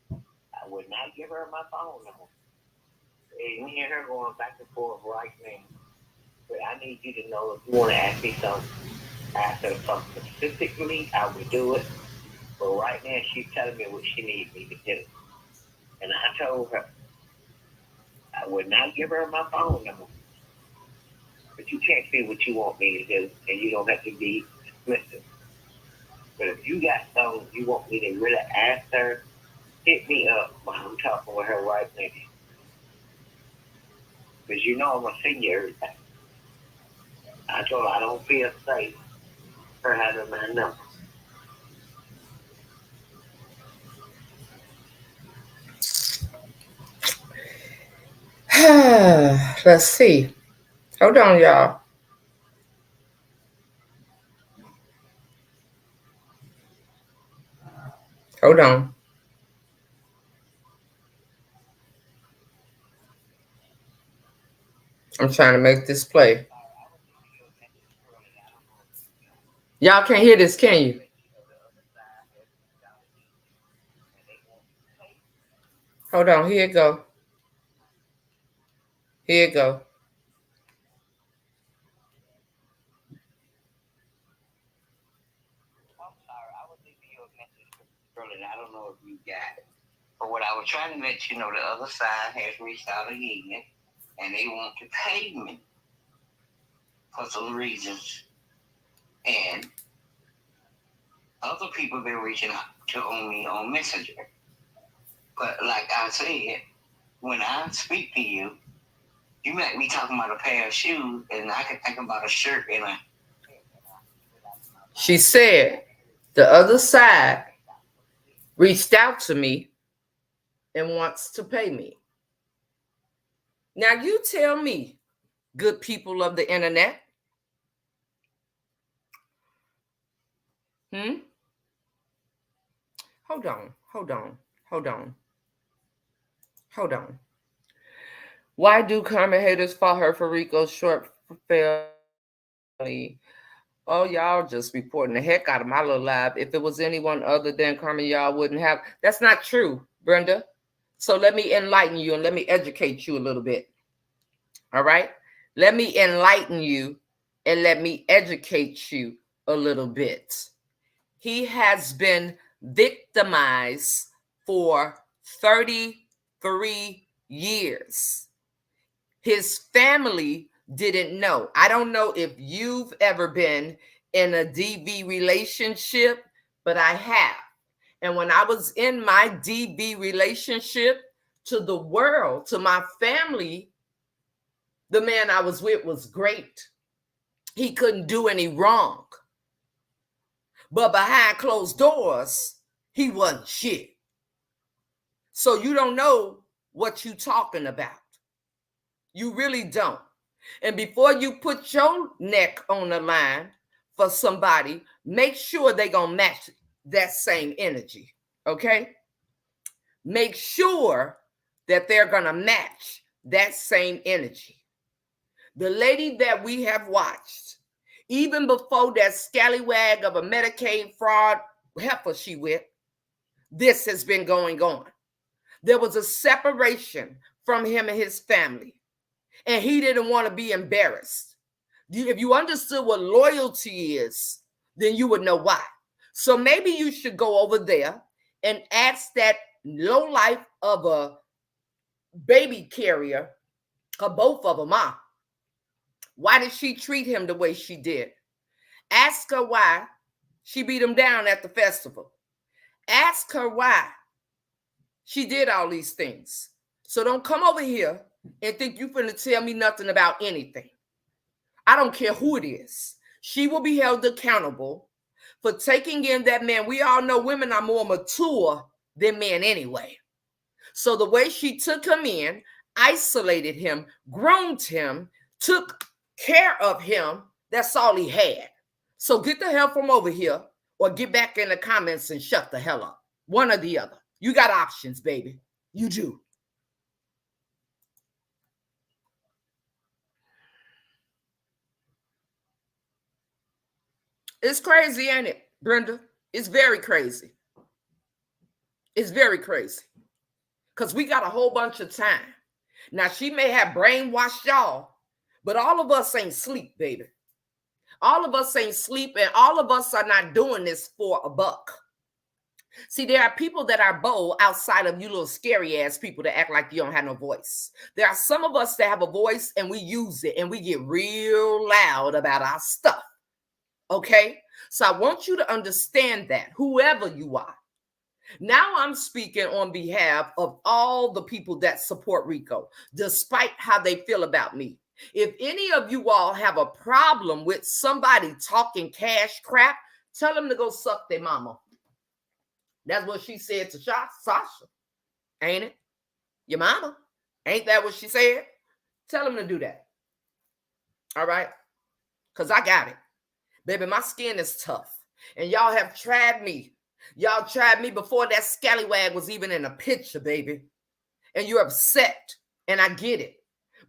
I would not give her my phone number. And me and her going back and forth right now. But I need you to know if you want to ask me something, after something specifically, I will do it. But right now, she's telling me what she needs me to do. And I told her I would not give her my phone number. But you can't say what you want me to do, and you don't have to be explicit. But if you got something you want me to really ask her, hit me up while I'm talking with her right now. Because you know I'm going to send you everything. I told her I don't feel safe for having my number. Let's see. Hold on, y'all. Hold on. I'm trying to make this play. Y'all can't hear this, can you? Hold on. Here it go. Here it go. I'm sorry. I was leaving you a message earlier. I don't know if you got it. But what I was trying to let you know, the other side has reached out again, and they want to pay me for some reasons. And other people have been reaching out to me on Messenger. But like I said, when I speak to you, you might be talking about a pair of shoes, and I can think about a shirt and a. She said the other side reached out to me and wants to pay me. Now you tell me, good people of the internet. Hold on, hold on, hold on, hold on. Why do Carmen haters fault her for Rico's short family? Oh, y'all just reporting the heck out of my little live. If it was anyone other than Carmen, y'all wouldn't have. That's not true, Brenda. So let me enlighten you and let me educate you a little bit. All right? Let me enlighten you and let me educate you a little bit. He has been victimized for 33 years. His family didn't know. I don't know if you've ever been in a DV relationship, but I have. And when I was in my DV relationship, to the world, to my family, the man I was with was great. He couldn't do any wrong. But behind closed doors, he wasn't shit. So you don't know what you're talking about. You really don't. And before you put your neck on the line for somebody, make sure they're going to match that same energy. Okay? Make sure that they're going to match that same energy. The lady that we have watched, even before that scallywag of a Medicaid fraud heifer she with, this has been going on. There was a separation from him and his family, and he didn't want to be embarrassed. If you understood what loyalty is, then you would know why. So maybe you should go over there and ask that lowlife of a baby carrier, or both of them, why did she treat him the way she did? Ask her why she beat him down at the festival. Ask her why she did all these things. So don't come over here and think you finna tell me nothing about anything. I don't care who it is. She will be held accountable for taking in that man. We all know women are more mature than men anyway. So the way she took him in, isolated him, groomed him, took care of him, that's all he had. So get the hell from over here or get back in the comments and shut the hell up. One or the other. You got options, baby. You do. It's crazy, ain't it, Brenda? It's very crazy. It's very crazy. Because we got a whole bunch of time. Now, she may have brainwashed y'all, but all of us ain't sleep, baby. All of us ain't sleep, and all of us are not doing this for a buck. See, there are people that are bold outside of you little scary ass people that act like you don't have no voice. There are some of us that have a voice and we use it and we get real loud about our stuff. Okay? So I want you to understand that, whoever you are. Now I'm speaking on behalf of all the people that support Rico, despite how they feel about me. If any of you all have a problem with somebody talking cash crap, tell them to go suck their mama. That's what she said to Sasha, ain't it? Your mama. Ain't that what she said? Tell them to do that. All right? Because I got it. Baby, my skin is tough. And y'all have tried me. Y'all tried me before that scallywag was even in a picture, baby. And you're upset. And I get it.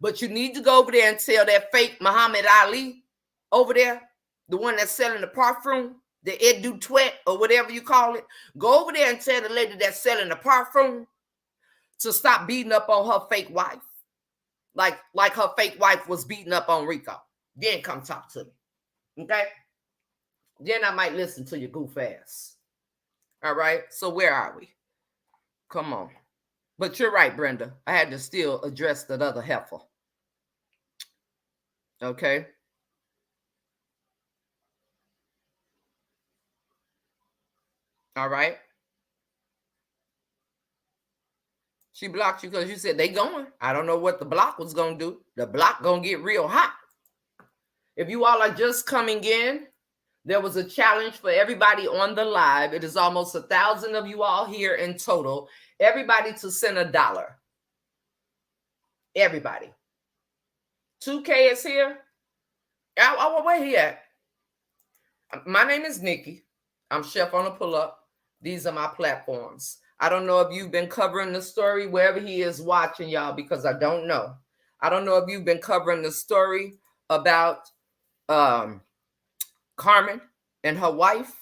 But you need to go over there and tell that fake Muhammad Ali over there, the one that's selling the parfum, the Edu Twet or whatever you call it. Go over there and tell the lady that's selling the parfum to stop beating up on her fake wife. Like her fake wife was beating up on Rico. Then come talk to me. Okay? Then I might listen to your goof ass. All right? So where are we? Come on. But you're right, Brenda. I had to still address that other heifer. Okay? All right? She blocked you because you said they going. I don't know what the block was going to do. The block going to get real hot. If you all are just coming in, there was a challenge for everybody on the live. It is almost 1,000 of you all here in total. Everybody to send $1. Everybody. 2K is here. Where he at? My name is Nikki. I'm Chef on a Pull-Up. These are my platforms. I don't know if you've been covering the story wherever he is watching, y'all, because I don't know. I don't know if you've been covering the story about Carmen and her wife,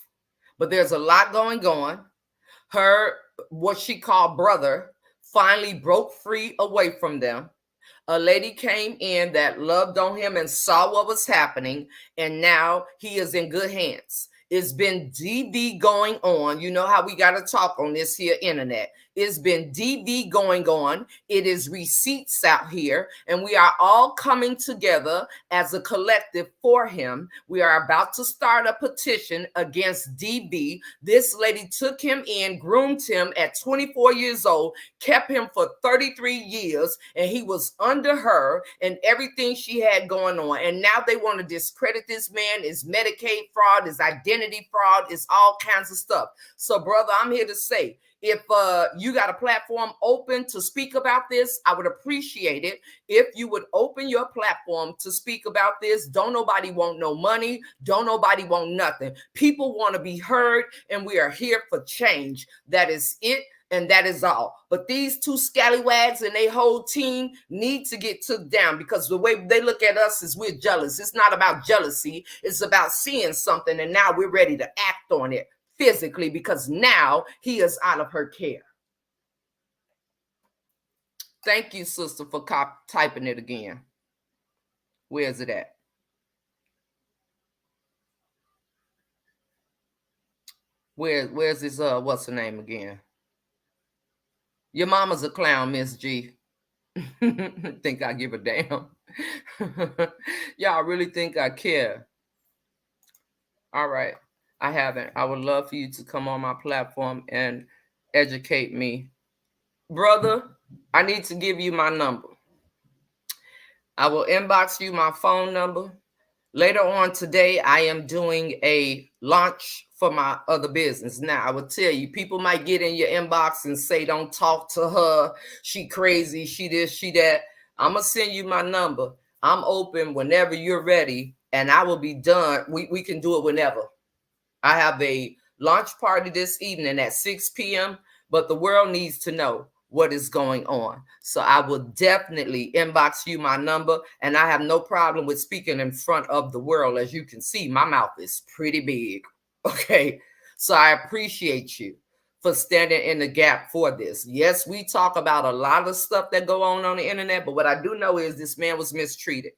but there's a lot going on. Her, what she called brother, finally broke free away from them. A lady came in that loved on him and saw what was happening, and now he is in good hands. It's been DV going on. You know how we got to talk on this here internet. It's been DV going on. It is receipts out here, and we are all coming together as a collective for him. We are about to start a petition against DV. This lady took him in, groomed him at 24 years old, kept him for 33 years, and he was under her and everything she had going on. And now they want to discredit this man. It's Medicaid fraud, it's identity fraud, it's all kinds of stuff. So, brother, I'm here to say, if you got a platform open to speak about this, I would appreciate it if you would open your platform to speak about this. Don't nobody want no money. Don't nobody want nothing. People want to be heard, and we are here for change. That is it, and that is all. But these two scallywags and their whole team need to get took down, because the way they look at us is we're jealous. It's not about jealousy. It's about seeing something, and now we're ready to act on it physically, because now he is out of her care. Thank you, sister, for typing it again. Where's it at? Where's this what's her name again? Your mama's a clown, Miss G. Think I give a damn? Y'all really think I care? All right. I haven't. I would love for you to come on my platform and educate me. Brother, I need to give you my number. I will inbox you my phone number. Later on today, I am doing a launch for my other business. Now, I will tell you, people might get in your inbox and say, don't talk to her. She crazy. She this, she that. I'm going to send you my number. I'm open whenever you're ready, and I will be done. We can do it whenever. I have a launch party this evening at 6 p.m., but the world needs to know what is going on. So I will definitely inbox you my number, and I have no problem with speaking in front of the world. As you can see, my mouth is pretty big. Okay. So I appreciate you for standing in the gap for this. Yes, we talk about a lot of stuff that go on the internet, but what I do know is this man was mistreated.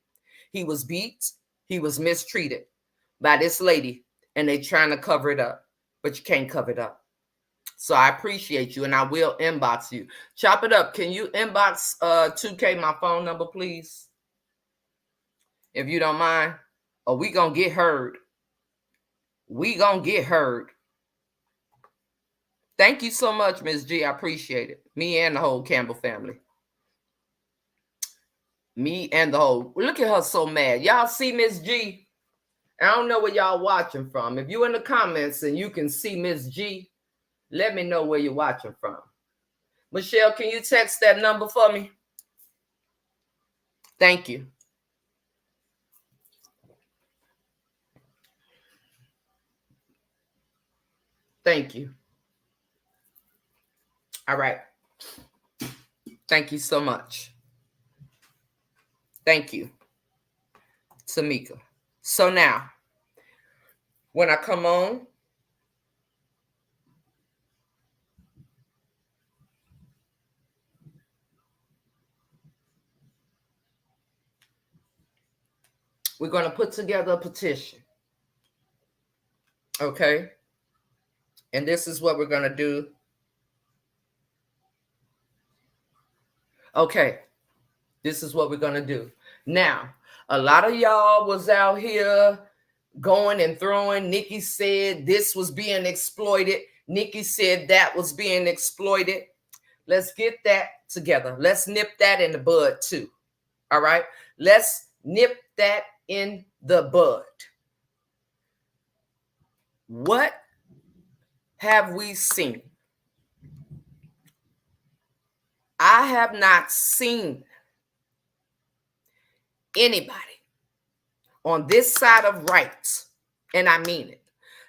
He was beat. He was mistreated by this lady, and they trying to cover it up, but you can't cover it up. So I appreciate you, and I will inbox you. Chop it up. Can you inbox 2K my phone number, please? If you don't mind. Or we gonna get heard. We gonna get heard. Thank you so much, Miss G. I appreciate it. Me and the whole Campbell family. Me and the whole. Look at her so mad. Y'all see Miss G? I don't know where y'all watching from. If you in the comments and you can see Miss G, let me know where you're watching from. Michelle, can you text that number for me? Thank you. Thank you. All right. Thank you so much. Thank you, Tamika. So now, when I come on, we're going to put together a petition. Okay? And this is what we're going to do. Okay. This is what we're going to do. Now, a lot of y'all was out here going and throwing. Nikki said this was being exploited. Nikki said that was being exploited. Let's get that together. Let's nip that in the bud too. All right? Let's nip that in the bud. What have we seen? I have not seen anybody on this side of rights, and I mean it.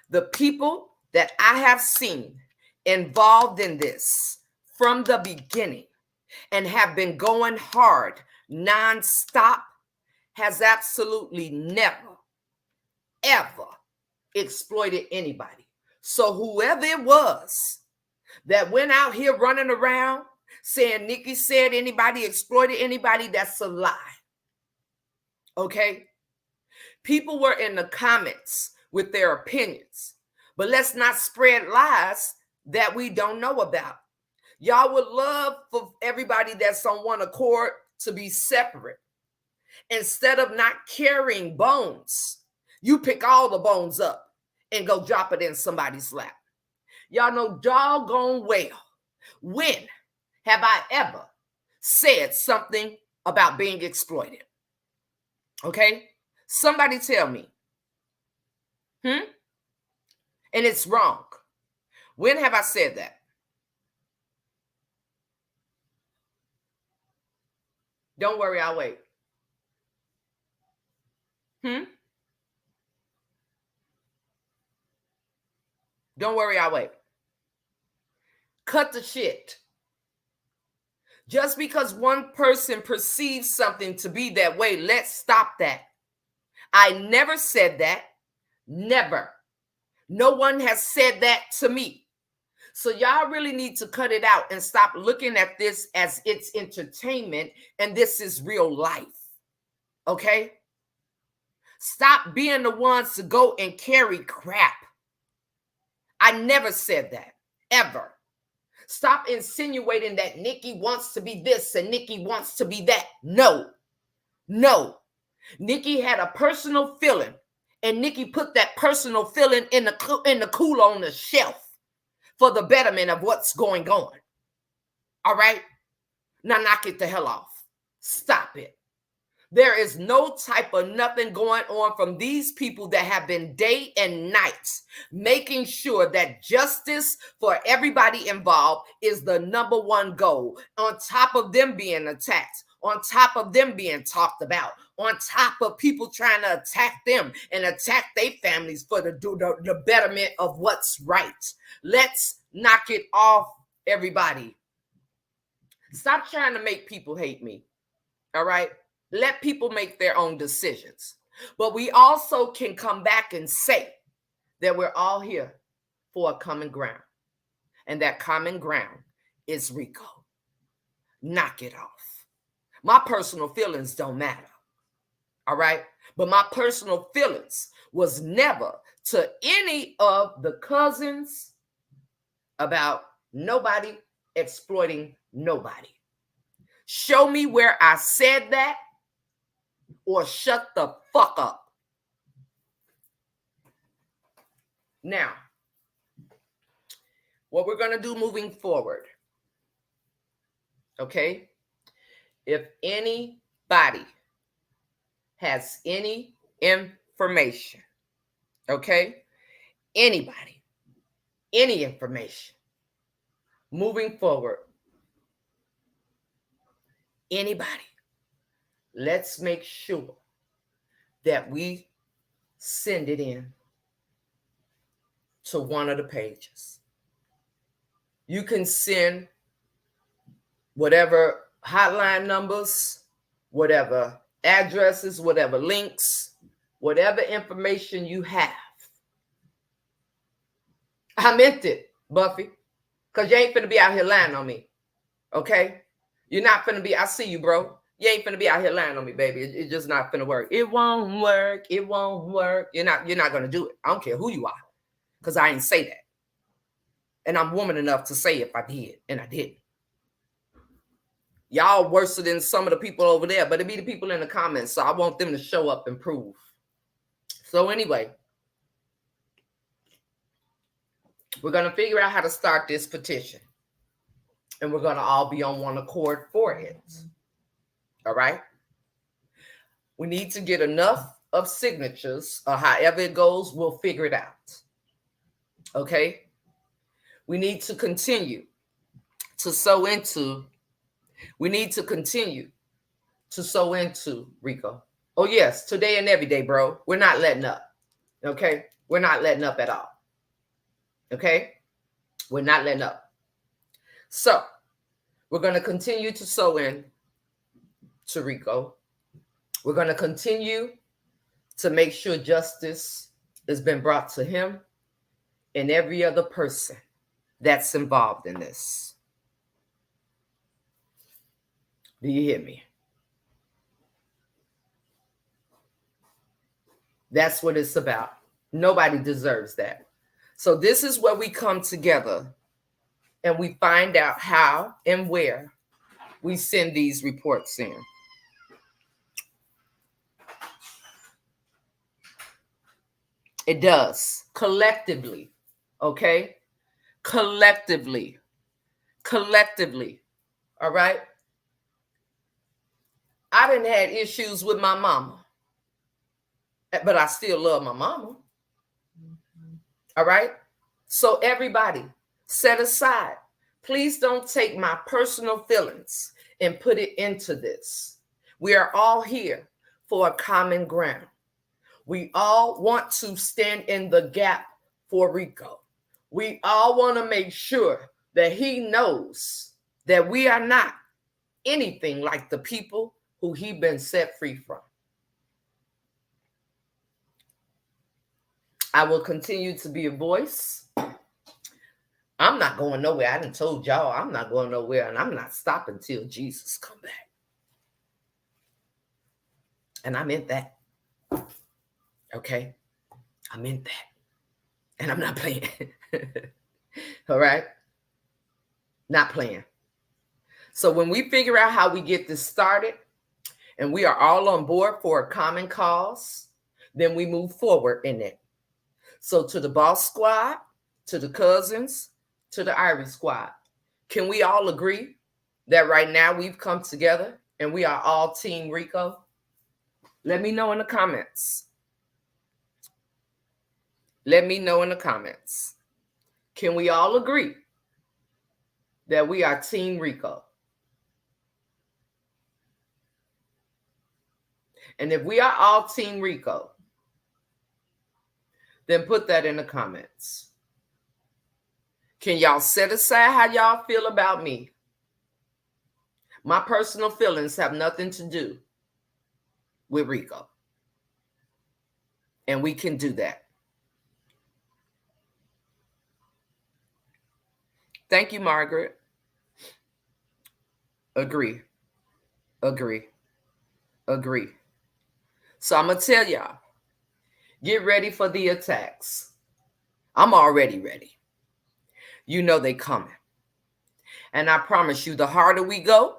The people that I have seen involved in this from the beginning and have been going hard nonstop has absolutely never, ever exploited anybody. So whoever it was that went out here running around saying Nikki said anybody exploited anybody, that's a lie. Okay? People were in the comments with their opinions, but let's not spread lies that we don't know about. Y'all would love for everybody that's on one accord to be separate. Instead of not carrying bones, you pick all the bones up and go drop it in somebody's lap. Y'all know doggone well, when have I ever said something about being exploited? Okay? Somebody tell me. And it's wrong. When have I said that? Don't worry, I'll wait. Don't worry, I'll wait. Cut the shit. Just because one person perceives something to be that way, let's stop that. I never said that. Never. No one has said that to me. So y'all really need to cut it out and stop looking at this as it's entertainment and this is real life. Okay? Stop being the ones to go and carry crap. I never said that, ever. Stop insinuating that Nikki wants to be this and Nikki wants to be that. No. Nikki had a personal feeling And Nikki put that personal feeling in the cooler on the shelf for the betterment of what's going on. All right? Now knock it the hell off. Stop it. There is no type of nothing going on from these people that have been day and night making sure that justice for everybody involved is the number one goal. On top of them being attacked, on top of them being talked about, on top of people trying to attack them and attack their families for the betterment of what's right. Let's knock it off, everybody. Stop trying to make people hate me. All right? Let people make their own decisions. But we also can come back and say that we're all here for a common ground. And that common ground is Rico. Knock it off. My personal feelings don't matter. All right? But my personal feelings was never to any of the cousins about nobody exploiting nobody. Show me where I said that, or shut the fuck up. Now, what we're going to do moving forward, okay? If anybody has any information, okay? Anybody, any information, moving forward, anybody, let's make sure that we send it in to one of the pages. You can send whatever hotline numbers, whatever addresses, whatever links, whatever information you have. I meant it, Buffy, because you ain't finna be out here lying on me, okay? You're not finna be, I see you, bro. You ain't finna be out here lying on me, baby. It's just not finna work. It won't work. It won't work. You're not gonna do it. I don't care who you are, because I ain't say that. And I'm woman enough to say if I did, and I didn't. Y'all worse than some of the people over there, but it be the people in the comments, so I want them to show up and prove. So anyway, we're gonna figure out how to start this petition. And we're gonna all be on one accord for it. All right. We need to get enough of signatures, or however it goes, we'll figure it out. Okay. We need to continue to sow into. We need to continue to sow into, Rico. Oh, yes. Today and every day, bro. We're not letting up. Okay. We're not letting up at all. Okay. We're not letting up. So we're going to continue to sow in to Rico. We're going to continue to make sure justice has been brought to him and every other person that's involved in this. Do you hear me? That's what it's about. Nobody deserves that. So this is where we come together and we find out how and where we send these reports in. It does. Collectively. Okay? Collectively. All right? I done had issues with my mama. But I still love my mama. All right? So everybody, set aside. Please don't take my personal feelings and put it into this. We are all here for a common ground. We all want to stand in the gap for Rico. We all want to make sure that he knows that we are not anything like the people who he been set free from. I will continue to be a voice. I'm not going nowhere. I done told y'all I'm not going nowhere, and I'm not stopping till Jesus come back. And I meant that. Okay? I meant that. And I'm not playing. All right? Not playing. So when we figure out how we get this started, and we are all on board for a common cause, then we move forward in it. So to the boss squad, to the cousins, to the Irish squad, can we all agree that right now we've come together and we are all Team Rico? Let me know in the comments. Let me know in the comments. Can we all agree that we are Team Rico? And if we are all Team Rico, then put that in the comments. Can y'all set aside how y'all feel about me? My personal feelings have nothing to do with Rico. And we can do that. Thank you, Margaret. Agree. Agree. Agree. So I'm going to tell y'all, get ready for the attacks. I'm already ready. You know they coming. And I promise you, the harder we go,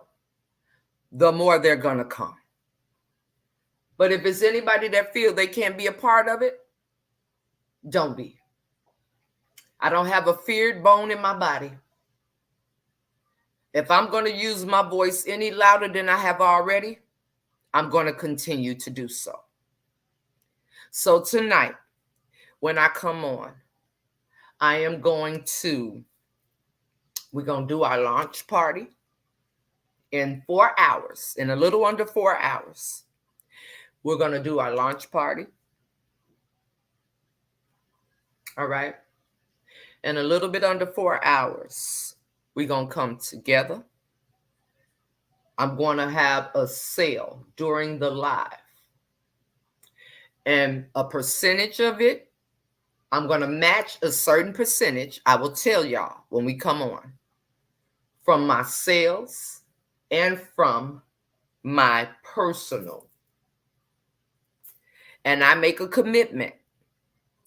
the more they're going to come. But if it's anybody that feel they can't be a part of it, don't be. I don't have a feared bone in my body. If I'm going to use my voice any louder than I have already, I'm going to continue to do so. So tonight, when I come on, we're going to do our launch party in 4 hours, in a little under 4 hours. We're going to do our launch party. All right. In a little bit under 4 hours, we're going to come together. I'm going to have a sale during the live. And a percentage of it, I'm going to match a certain percentage. I will tell y'all when we come on, from my sales and from my personal. And I make a commitment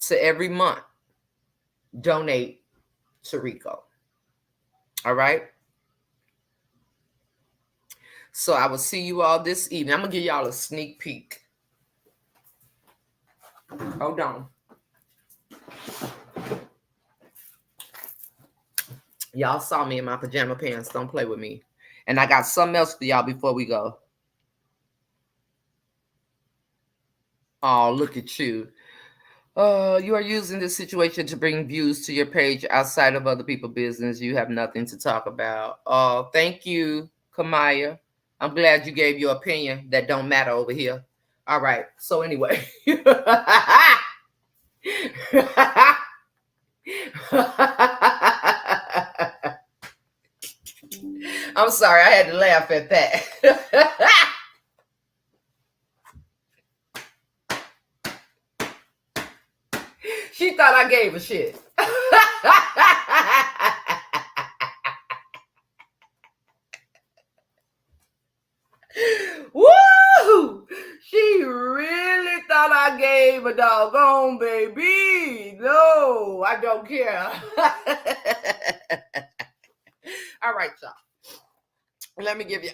to every month donate to Rico. All right. So I will see you all this evening. I'm going to give y'all a sneak peek. Hold on. Y'all saw me in my pajama pants. Don't play with me. And I got something else for y'all before we go. Oh, look at you. You are using this situation to bring views to your page outside of other people's business. You have nothing to talk about. Oh, thank you, Kamaya. I'm glad you gave your opinion that don't matter over here. All right. So anyway. I'm sorry. I had to laugh at that. She thought I gave a shit. Woo! She really thought I gave a doggone baby. No, I don't care. All right, y'all. Let me give you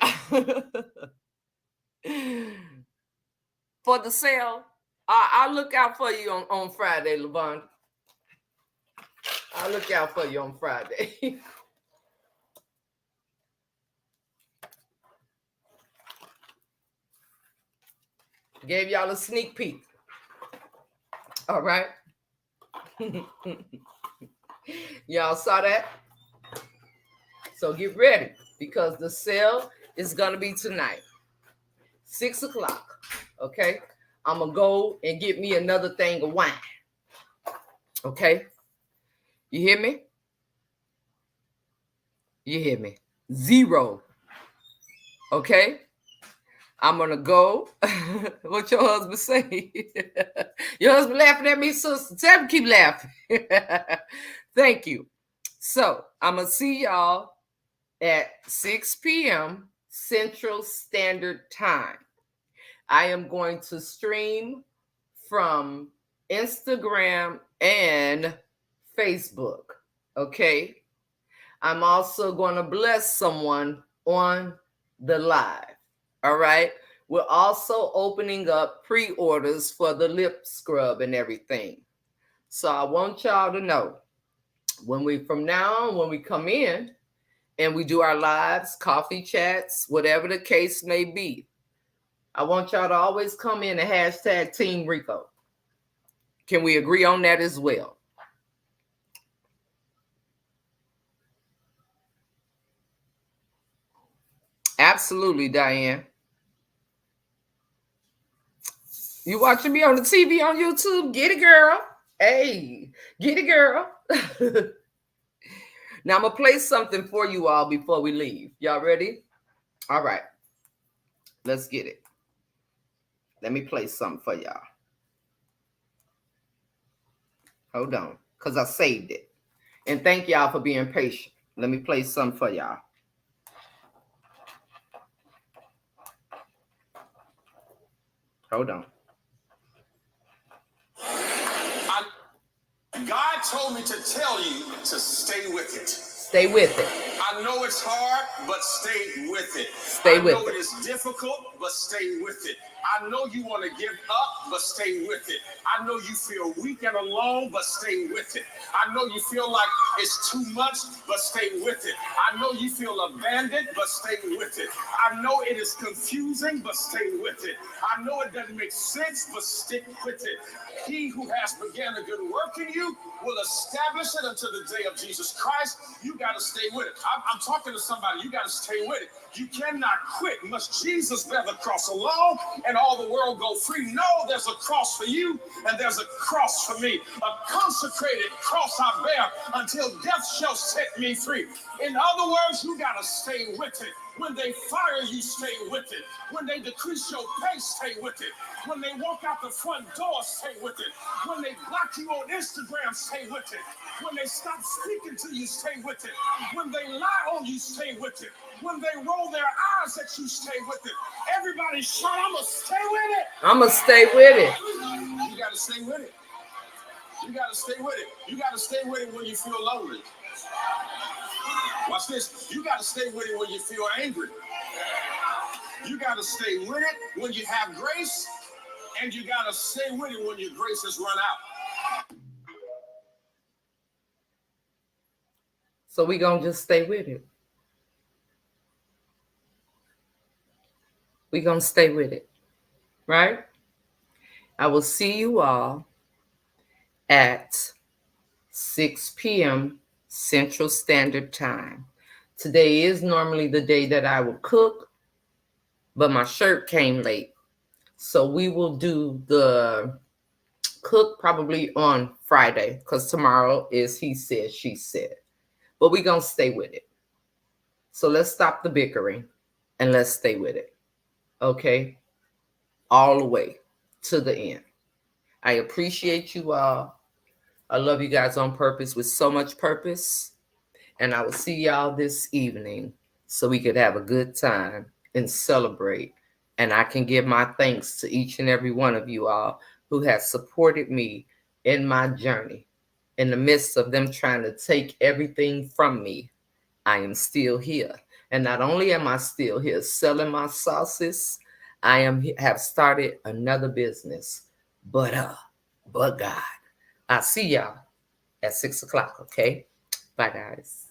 for the sale. I'll look out for you on Friday, LeVon. I'll look out for you on Friday. Gave y'all a sneak peek. All right. Y'all saw that? So get ready because the sale is going to be tonight. 6 o'clock. Okay. I'm going to go and get me another thing of wine. Okay. You hear me? You hear me? 0. Okay. I'm going to go. What your husband say? Your husband laughing at me, sister. Tell him keep laughing. Thank you. So I'm going to see y'all at 6 p.m. Central Standard Time. I am going to stream from Instagram and Facebook. Okay. I'm also going to bless someone on the live. All right. We're also opening up pre-orders for the lip scrub and everything. So I want y'all to know when we from now on, when we come in and we do our lives, coffee chats, whatever the case may be, I want y'all to always come in and hashtag Team Rico. Can we agree on that as well? Absolutely, Diane. You watching me on the TV on YouTube? Get it, girl. Hey, get it, girl. Now I'm gonna play something for you all before we leave. Y'all ready? All right. Let's get it. Let me play something for y'all. Hold on, because I saved it. And thank y'all for being patient. Let me play something for y'all. Hold on. God told me to tell you to stay with it. Stay with it. I know it's hard, but stay with it. Stay with it. I know it is difficult, but stay with it. I know you want to give up, but stay with it. I know you feel weak and alone, but stay with it. I know you feel like it's too much, but stay with it. I know you feel abandoned, but stay with it. I know it is confusing, but stay with it. I know it doesn't make sense, but stick with it. He who has begun a good work in you will establish it until the day of Jesus Christ. You got to stay with it. I'm talking to somebody. You got to stay with it. You cannot quit. Must Jesus bear the cross alone and all the world go free? No, there's a cross for you and there's a cross for me. A consecrated cross I bear until death shall set me free. In other words, you got to stay with it. When they fire you, stay with it. When they decrease your pace, stay with it. When they walk out the front door, stay with it. When they block you on Instagram, stay with it. When they stop speaking to you, stay with it. When they lie on you, stay with it. When they roll their eyes at you, stay with it. Everybody shout, I'm going to stay with it. I'm going to stay with it. You got to stay with it. You got to stay with it. You got to stay with it when you feel lonely. Watch this. You got to stay with it when you feel angry. You got to stay with it when you have grace. And you got to stay with it when your grace has run out. So we're going to just stay with it. We're going to stay with it. Right? I will see you all at 6 p.m. Central Standard Time. Today is normally the day that I will cook, but my shirt came late. So we will do the cook probably on Friday because tomorrow is he said, she said. But we're going to stay with it. So let's stop the bickering and let's stay with it. Okay? All the way to the end. I appreciate you all. I love you guys on purpose with so much purpose. And I will see y'all this evening so we could have a good time and celebrate. And I can give my thanks to each and every one of you all who has supported me in my journey. In the midst of them trying to take everything from me, I am still here. And not only am I still here selling my sauces, I have started another business. But God. I'll see y'all at 6 o'clock, okay? Bye, guys.